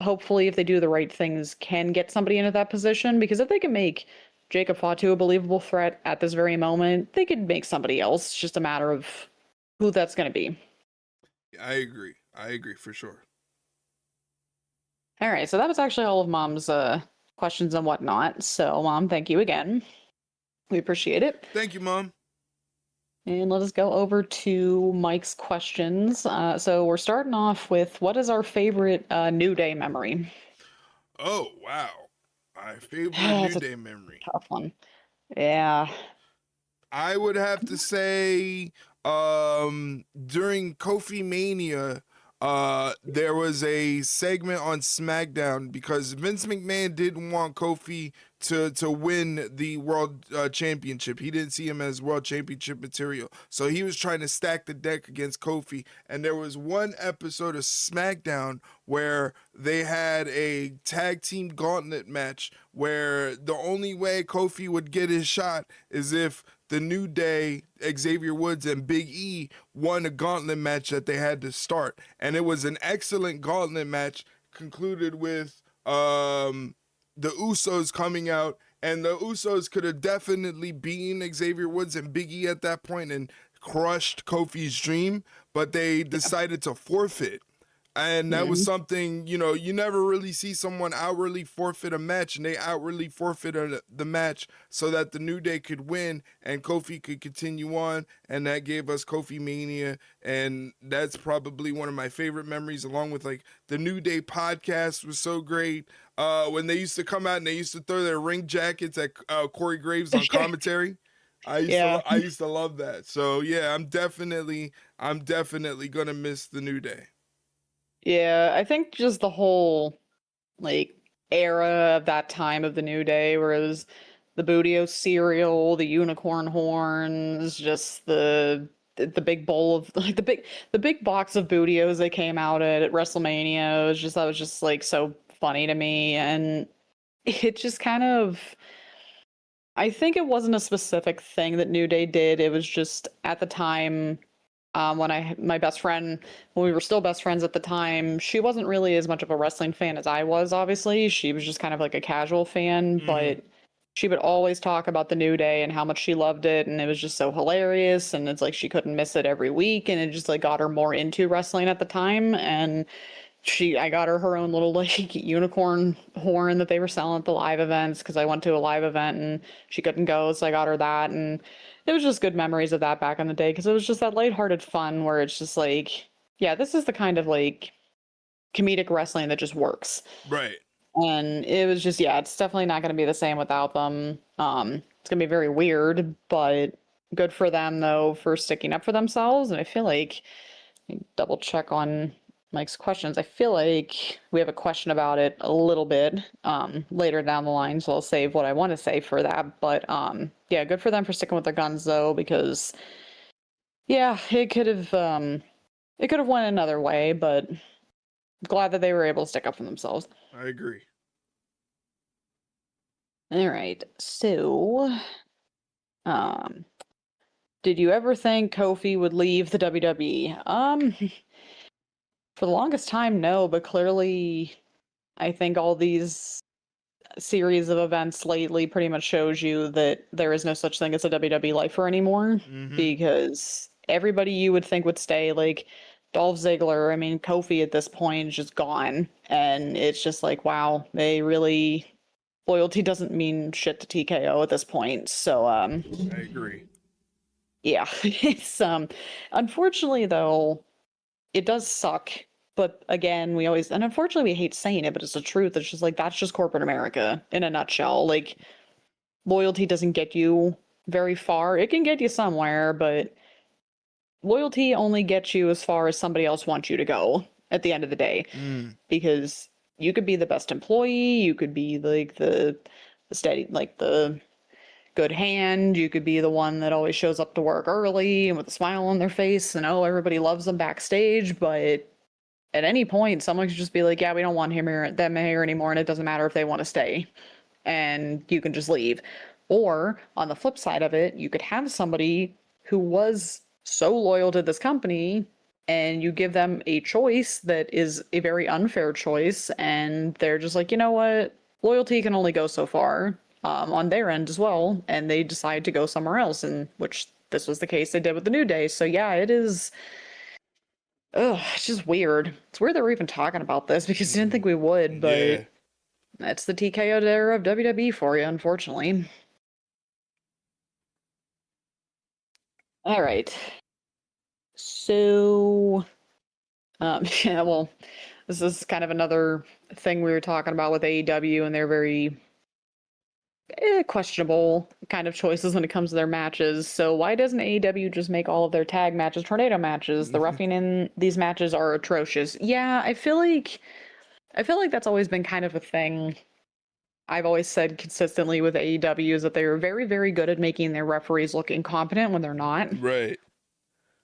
hopefully, if they do the right things, can get somebody into that position, because if they can make Jacob Fatu a believable threat at this very moment, they could make somebody else. It's just a matter of who that's going to be. I agree for sure. All right, so that was actually all of Mom's questions and whatnot. So, Mom, thank you again. We appreciate it. Thank you, Mom. And let us go over to Mike's questions. So we're starting off with, what is our favorite New Day memory? Oh, wow. My favorite New Day memory. Tough one. Yeah. I would have to say during Kofi Mania, there was a segment on SmackDown because Vince McMahon didn't want Kofi to win the world championship. He didn't see him as world championship material. So he was trying to stack the deck against Kofi. And there was one episode of SmackDown where they had a tag team gauntlet match where the only way Kofi would get his shot is if the New Day, Xavier Woods, and Big E won a gauntlet match that they had to start. And it was an excellent gauntlet match, concluded with the Usos coming out. And the Usos could have definitely beaten Xavier Woods and Big E at that point and crushed Kofi's dream, but they decided to forfeit. And that was something, you know, you never really see someone outwardly forfeit a match, and they outwardly forfeited the match so that the New Day could win and Kofi could continue on. And that gave us Kofi Mania. And that's probably one of my favorite memories, along with like the New Day podcast was so great. When they used to come out and they used to throw their ring jackets at Corey Graves on commentary. I used to love that. So yeah, I'm definitely gonna miss the New Day. Yeah, I think just the whole like era of that time of the New Day, where it was the Booty-O cereal, the unicorn horns, just the big bowl of like the big box of Booty-Os they came out at WrestleMania. That was just like so funny to me, and it just kind of, I think it wasn't a specific thing that New Day did. It was just at the time, when my best friend, when we were still best friends at the time, she wasn't really as much of a wrestling fan as I was, obviously. She was just kind of like a casual fan, but she would always talk about the New Day and how much she loved it, and it was just so hilarious, and it's like she couldn't miss it every week, and it just like got her more into wrestling at the time. And I got her own little like unicorn horn that they were selling at the live events, because I went to a live event and she couldn't go, so I got her that. And it was just good memories of that back in the day, because it was just that lighthearted fun where it's just like, yeah, this is the kind of like comedic wrestling that just works. Right. And it was just, yeah, it's definitely not going to be the same without them. It's going to be very weird, but good for them though for sticking up for themselves. And I feel like, double check on Mike's questions. I feel like we have a question about it a little bit later down the line, so I'll save what I want to say for that. But yeah, good for them for sticking with their guns though, because yeah, it could have went another way, but glad that they were able to stick up for themselves. I agree. All right, so did you ever think Kofi would leave the WWE? For the longest time, no, but clearly I think all these series of events lately pretty much shows you that there is no such thing as a WWE lifer anymore, because everybody you would think would stay, like Dolph Ziggler, I mean, Kofi at this point is just gone, and it's just like, wow, loyalty doesn't mean shit to TKO at this point. So I agree. yeah, it's unfortunately though, it does suck. But again, and unfortunately we hate saying it, but it's the truth. It's just like, that's just corporate America in a nutshell. Like, loyalty doesn't get you very far. It can get you somewhere, but loyalty only gets you as far as somebody else wants you to go at the end of the day. Because you could be the best employee, you could be like the steady, like the good hand, you could be the one that always shows up to work early and with a smile on their face, and oh, everybody loves them backstage, but at any point, someone could just be like, yeah, we don't want them here anymore, and it doesn't matter if they want to stay. And you can just leave. Or, on the flip side of it, you could have somebody who was so loyal to this company, and you give them a choice that is a very unfair choice, and they're just like, you know what? Loyalty can only go so far on their end as well, and they decide to go somewhere else, and which this was the case they did with the New Day. So yeah, it is... Ugh, it's just weird. It's weird that we're even talking about this, because I didn't think we would, but that's the TKO era of WWE for you, unfortunately. All right. So, yeah, well, this is kind of another thing we were talking about with AEW, and they're very questionable kind of choices when it comes to their matches. So why doesn't AEW just make all of their tag matches tornado matches? The roughing in these matches are atrocious. Yeah, I feel like that's always been kind of a thing. I've always said consistently with AEW is that they're very, very good at making their referees look incompetent when they're not. Right.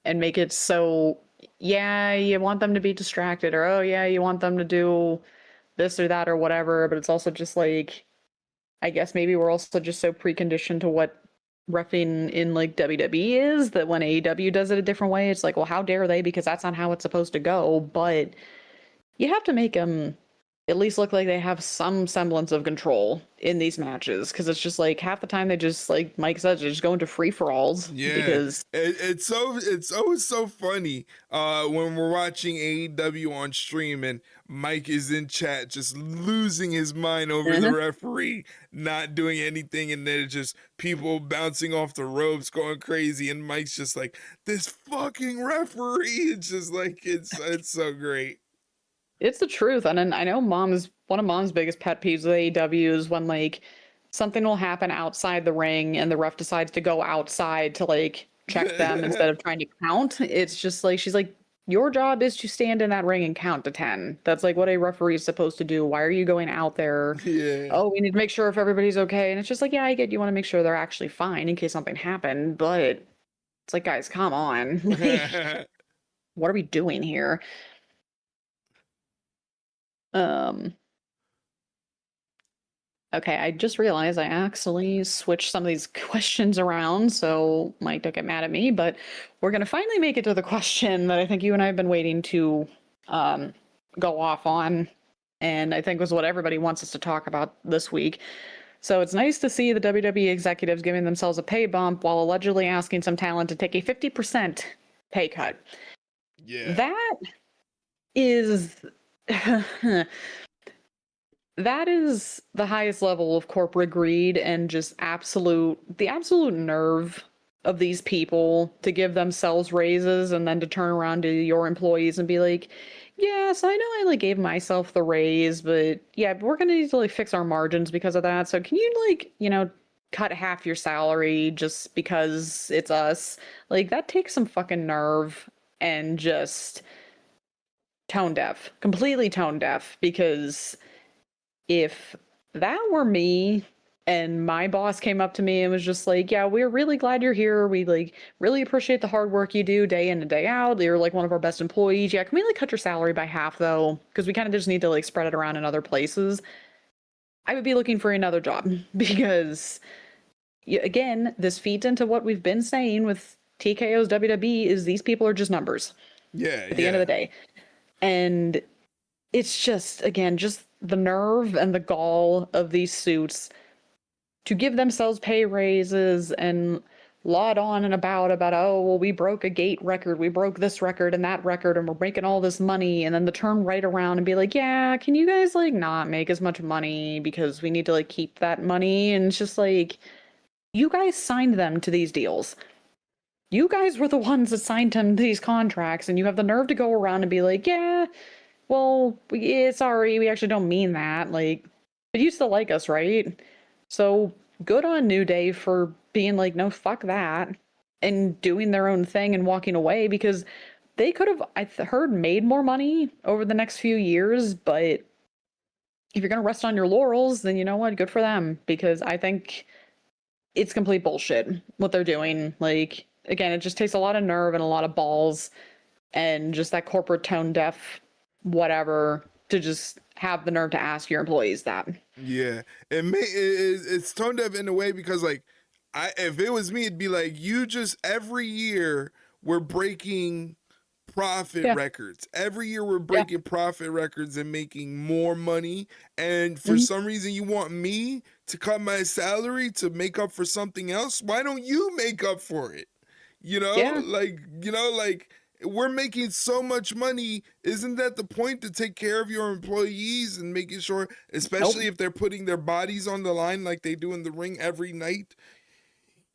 And make it so, yeah, you want them to be distracted, or oh yeah, you want them to do this or that or whatever, but it's also just like, I guess maybe we're also just so preconditioned to what reffing in like WWE is, that when AEW does it a different way, it's like, well, how dare they? Because that's not how it's supposed to go. But you have to make them at least look like they have some semblance of control in these matches, because it's just like half the time they just, like Mike said, they just go into free for alls. Yeah, Because it's always so funny when we're watching AEW on stream and Mike is in chat just losing his mind over the referee not doing anything, and then it's just people bouncing off the ropes going crazy, and Mike's just like, this fucking referee. It's just like it's so great. it's the truth. And then I know one of mom's biggest pet peeves with AEW is when like something will happen outside the ring and the ref decides to go outside to like check them instead of trying to count. It's just like, she's like, your job is to stand in that ring and count to 10. That's like what a referee is supposed to do. Why are you going out there? Yeah. Oh, we need to make sure if everybody's okay. And it's just like, yeah, I get you want to make sure they're actually fine in case something happened, but it's like, guys, come on. Like, what are we doing here? Um, okay, I just realized I actually switched some of these questions around, so Mike, don't get mad at me, but we're gonna finally make it to the question that I think you and I have been waiting to go off on, and I think was what everybody wants us to talk about this week. So it's nice to see the WWE executives giving themselves a pay bump while allegedly asking some talent to take a 50% pay cut. Yeah. That is that is the highest level of corporate greed and just the absolute nerve of these people to give themselves raises and then to turn around to your employees and be like, yeah, so I know I like gave myself the raise, but yeah, we're gonna need to like fix our margins because of that. So can you like, cut half your salary just because it's us? Like that takes some fucking nerve and just completely tone deaf, because if that were me and my boss came up to me and was just like, yeah, we're really glad you're here. We like really appreciate the hard work you do day in and day out. You're like one of our best employees. Yeah, can we like cut your salary by half though? Because we kind of just need to like spread it around in other places. I would be looking for another job because again, this feeds into what we've been saying with TKO's WWE is these people are just numbers Yeah, at the end of the day. And it's just, again, just the nerve and the gall of these suits to give themselves pay raises and laud on and about, oh, well, we broke a gate record, we broke this record and that record, and we're making all this money, and then to turn right around and be like, yeah, can you guys like not make as much money because we need to like keep that money? And it's just like, you guys signed them to these deals. You guys were the ones that signed them to these contracts, and you have the nerve to go around and be like, yeah, well, sorry, we actually don't mean that. Like, but you still like us, right? So good on New Day for being like, no, fuck that, and doing their own thing and walking away, because they could have, heard, made more money over the next few years. But if you're going to rest on your laurels, then you know what? Good for them, because I think it's complete bullshit what they're doing. Like, again, it just takes a lot of nerve and a lot of balls and just that corporate tone deaf whatever to just have the nerve to ask your employees that. Yeah, it's tone deaf in a way because like if it was me, it'd be like, you just every year we're breaking profit records. Every year we're breaking profit records and making more money. And for some reason you want me to cut my salary to make up for something else. Why don't you make up for it? Like we're making so much money. Isn't that the point, to take care of your employees and making sure, especially if they're putting their bodies on the line like they do in the ring every night?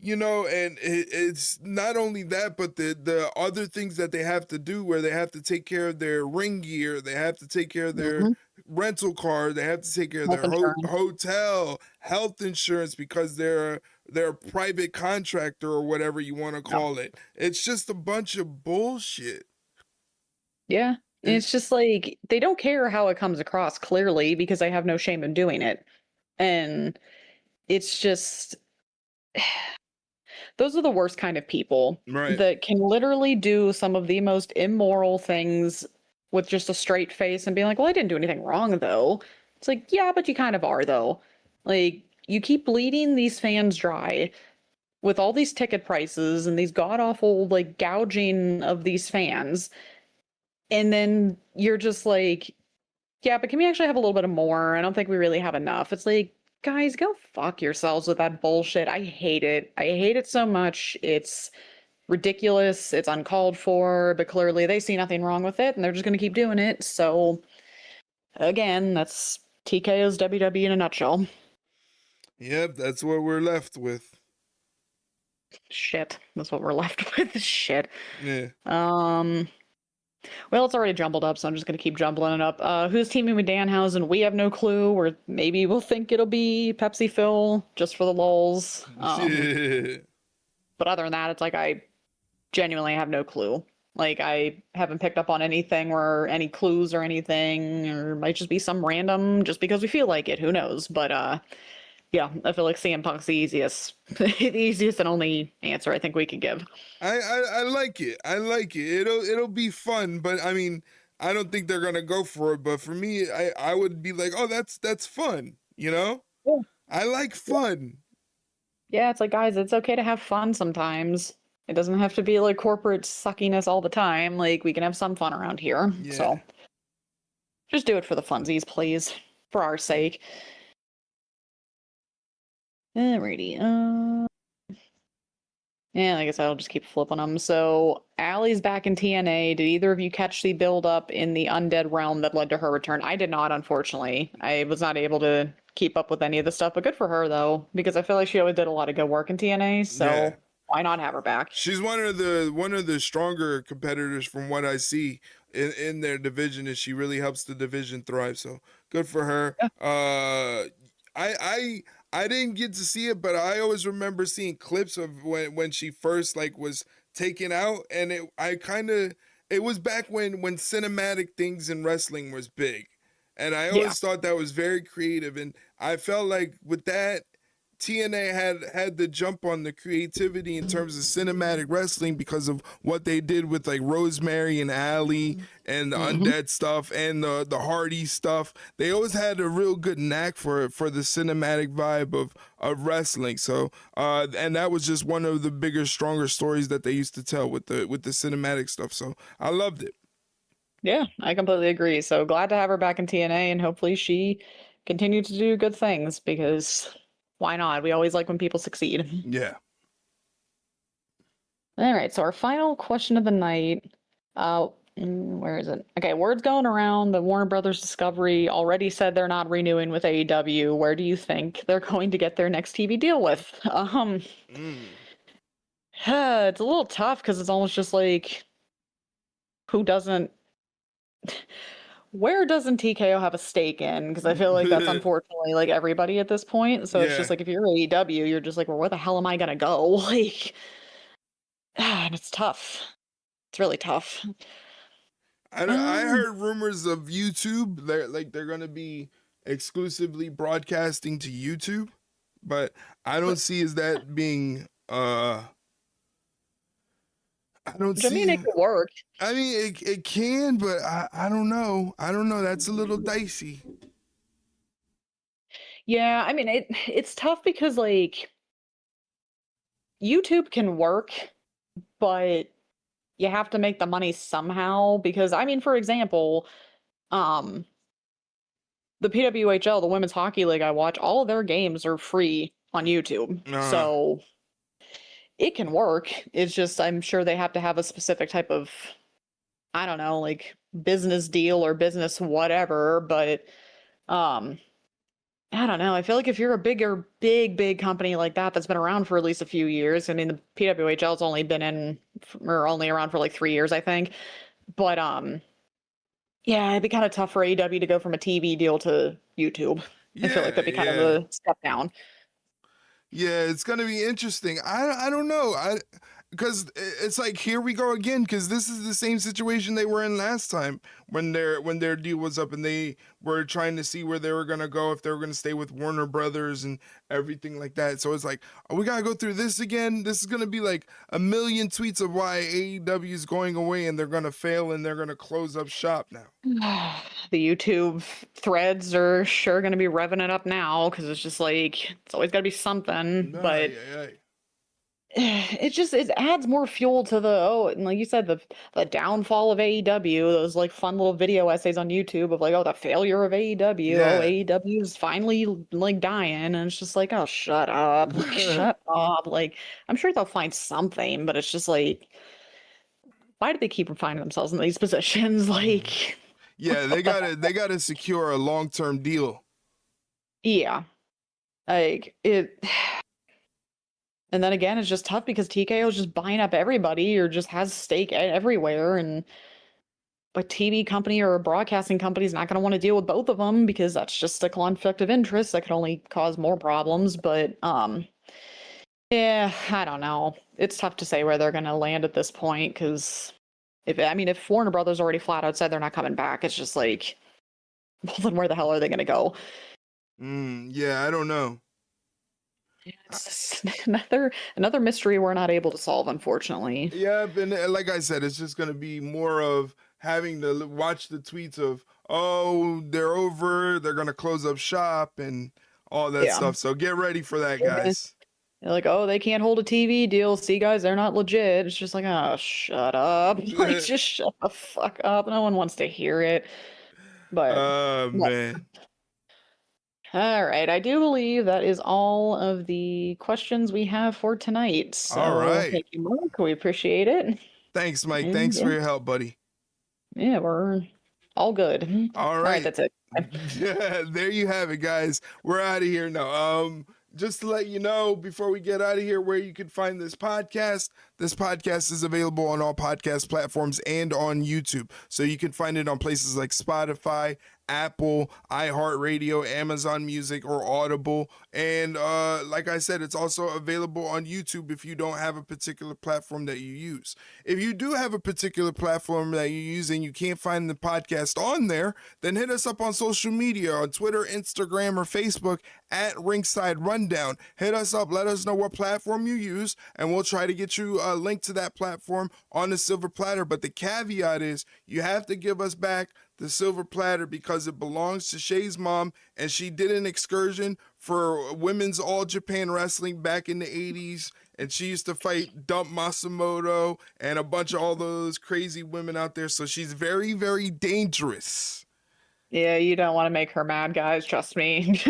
And it's not only that, but the other things that they have to do, where they have to take care of their ring gear, they have to take care of their rental car, they have to take care of their hotel, health insurance, because they're a private contractor or whatever you want to call it. It's just a bunch of bullshit. Yeah. And it's just like, they don't care how it comes across, clearly, because they have no shame in doing it. And it's just, those are the worst kind of people that can literally do some of the most immoral things with just a straight face and being like, well, I didn't do anything wrong though. It's like, yeah, but you kind of are though. Like, you keep bleeding these fans dry. with all these ticket prices and these god awful like gouging of these fans, and then you're just like, yeah, but can we actually have a little bit of more? I don't think we really have enough. It's like, guys, go fuck yourselves with that bullshit. I hate it. I hate it so much. It's ridiculous. It's uncalled for, but clearly they see nothing wrong with it and they're just going to keep doing it. So, again, that's TKO's WWE in a nutshell. Yep, that's what we're left with. Shit. That's what we're left with. Shit. Yeah. Well, it's already jumbled up, so I'm just gonna keep jumbling it up. Who's teaming with Danhausen? We have no clue, or maybe we'll think it'll be Pepsi Phil, just for the lulz. But other than that, it's like I genuinely have no clue. Like I haven't picked up on anything or any clues or anything, or it might just be some random just because we feel like it. Who knows? But yeah, I feel like CM Punk's the easiest, the easiest and only answer I think we can give. I like it. I like it. It'll be fun, but I mean, I don't think they're gonna go for it. But for me, I would be like, oh, that's fun. You know, Yeah. I like fun. Yeah, it's like, guys, it's okay to have fun sometimes. It doesn't have to be like corporate suckiness all the time. Like, we can have some fun around here. Yeah. So, just do it for the funsies, please. For our sake. Alrighty. Yeah, I guess I'll just keep flipping them. So, Allie's back in TNA. Did either of you catch the build up in the Undead realm that led to her return? I did not, unfortunately. I was not able to keep up with any of the stuff, but good for her though, because I feel like she always did a lot of good work in TNA. So Yeah. why not have her back? She's one of the stronger competitors from what I see in their division, and she really helps the division thrive. So good for her. Yeah. I didn't get to see it, but I always remember seeing clips of when she first like was taken out, and it was back when cinematic things in wrestling was big, and I Yeah. always thought that was very creative, and I felt like with that TNA had the jump on the creativity in terms of cinematic wrestling because of what they did with like Rosemary and Allie and the Undead stuff and the Hardy stuff. They always had a real good knack for the cinematic vibe of wrestling. So and that was just one of the bigger, stronger stories that they used to tell with the cinematic stuff. So I loved it. Yeah, I completely agree. So glad to have her back in TNA, and hopefully she continues to do good things because why not? We always like when people succeed. Yeah. All right, so our final question of the night. Where is it? Okay, word's going around that Warner Brothers Discovery already said they're not renewing with AEW. Where do you think they're going to get their next TV deal with? It's a little tough because it's almost just like, who doesn't? Where doesn't TKO have a stake in? Because I feel like that's unfortunately like everybody at this point. So it's Yeah. just like if you're AEW, you're just like, well, where the hell am I gonna go? Like, and it's tough. It's really tough. I heard rumors of YouTube. They're gonna be exclusively broadcasting to YouTube, but I don't see as that being I don't Which I mean, see. it could work. I mean, it can, but I don't know. I don't know. That's a little dicey. Yeah, I mean, it's tough because like YouTube can work, but you have to make the money somehow. Because I mean, for example, um, the PWHL, the Women's Hockey League I watch, all of their games are free on YouTube. So it can work. It's just I'm sure they have to have a specific type of, I don't know, like business deal or business whatever, but I don't know. I feel like if you're a big company like that that's been around for at least a few years, I mean the PWHL's only been in or only around for like 3 years, I think. But yeah, it'd be kind of tough for AEW to go from a TV deal to YouTube. I feel like that'd be kind of a step down. Yeah, it's gonna be interesting. I don't know. Because it's like here we go again. Because this is the same situation they were in last time when their deal was up and they were trying to see where they were gonna go, if they were gonna stay with Warner Brothers and everything like that. So it's like, oh, we gotta go through this again. This is gonna be like a million tweets of why AEW is going away and they're gonna fail and they're gonna close up shop now. The YouTube threads are sure going to be revving it up now because it's just like it's always got to be something. But it adds more fuel to and like you said, the downfall of AEW, those like fun little video essays on YouTube of like, oh, the failure of AEW, oh, Yeah. AEW is finally like dying, and it's just like, oh, shut up, like shut up. Like I'm sure they'll find something, but it's just like, why do they keep finding themselves in these positions? Like, Yeah, what the heck? they gotta secure a long-term deal. Yeah, like it. And then again, it's just tough because TKO is just buying up everybody or just has stake everywhere. And a TV company or a broadcasting company is not going to want to deal with both of them because that's just a conflict of interest that could only cause more problems. But yeah, I don't know. It's tough to say where they're going to land at this point because if Warner Brothers already flat out said they're not coming back, it's just like, well, then where the hell are they going to go? Yeah, I don't know. It's just another mystery we're not able to solve, unfortunately. Yeah, and like I said, it's just gonna be more of having to watch the tweets of, oh, they're over, they're gonna close up shop and all that Yeah. stuff. So get ready for that, Yeah. guys. They're like, oh, they can't hold a TV deal. See, guys, they're not legit. It's just like, oh, shut up. Like, just shut the fuck up. No one wants to hear it. But, Oh what? man. All right. I do believe that is all of the questions we have for tonight. All So right. thank you, Mark. We appreciate it. Thanks, Mike. And Thanks for your help, buddy. yeah, we're all good. All All right. right. That's it. Yeah, there you have it, guys. We're out of here now. Just to let you know before we get out of here where you can find this podcast. This podcast is available on all podcast platforms and on YouTube. So you can find it on places like Spotify, Apple, iHeartRadio, Amazon Music, or Audible. And like I said, it's also available on YouTube if you don't have a particular platform that you use. If you do have a particular platform that you use and you can't find the podcast on there, then hit us up on social media on Twitter, Instagram, or Facebook at Ringside Rundown. Hit us up, let us know what platform you use, and we'll try to get you a link to that platform on the silver platter. But the caveat is you have to give us back the silver platter because it belongs to Shay's mom, and she did an excursion for women's All Japan Wrestling back in the 80s, and she used to fight Dump Masamoto and a bunch of all those crazy women out there, so she's very, very dangerous. Yeah, you don't want to make her mad, guys. Trust me.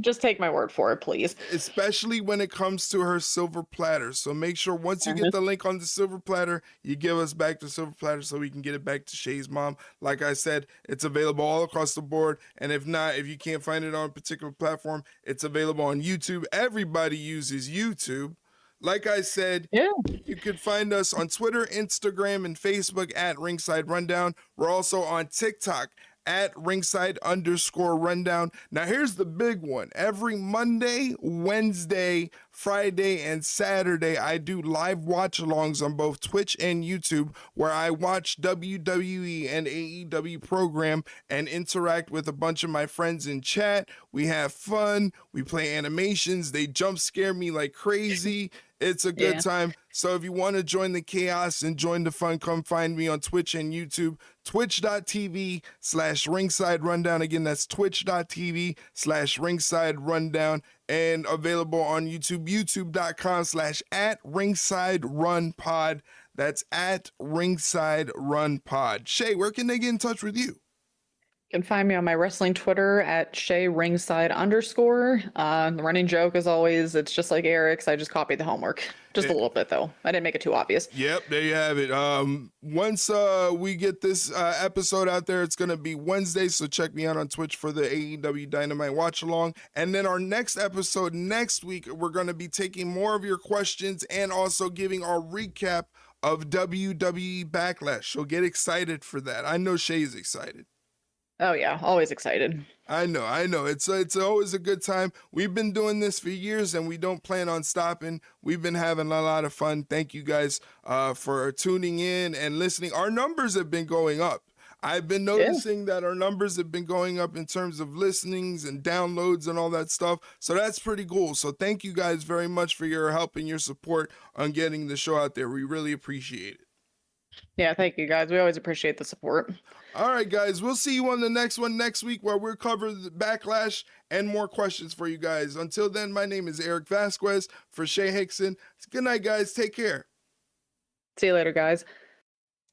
Just take my word for it, please. Especially when it comes to her silver platter. So make sure once you get the link on the silver platter, you give us back the silver platter so we can get it back to Shay's mom. Like I said, it's available all across the board. And if not, if you can't find it on a particular platform, it's available on YouTube. Everybody uses YouTube. Like I said, Yeah. you can find us on Twitter, Instagram, and Facebook at Ringside Rundown. We're also on TikTok at ringside_rundown. Now, here's the big one. Every Monday, Wednesday, Friday, and Saturday, I do live watch alongs on both Twitch and YouTube where I watch WWE and AEW program and interact with a bunch of my friends in chat. We have fun. We play animations. They jump scare me like crazy. It's a good time. So if you want to join the chaos and join the fun, come find me on Twitch and YouTube, twitch.tv/ringside rundown. Again, that's twitch.tv/ringside rundown, and available on YouTube, youtube.com/@ringside run pod. That's at ringside run pod. Shay, where can they get in touch with you? You can find me on my wrestling Twitter at ShayRingside_. The running joke, as always, it's just like Eric's. I just copied the homework. Just a little bit, though. I didn't make it too obvious. Yep, there you have it. Once we get this episode out there, it's going to be Wednesday, so check me out on Twitch for the AEW Dynamite Watch Along. And then our next episode next week, we're going to be taking more of your questions and also giving our recap of WWE Backlash. So get excited for that. I know Shay's excited. Oh yeah, always excited. I know. It's always a good time. We've been doing this for years and we don't plan on stopping. We've been having a lot of fun. Thank you guys for tuning in and listening. Our numbers have been going up. I've been noticing that our numbers have been going up in terms of listenings and downloads and all that stuff. So that's pretty cool. So thank you guys very much for your help and your support on getting the show out there. We really appreciate it. Yeah, thank you guys. We always appreciate the support. All right, guys. We'll see you on the next one next week where we'll cover the Backlash and more questions for you guys. Until then, my name is Erik Vasquez for Shay Hickson. Good night, guys. Take care. See you later, guys.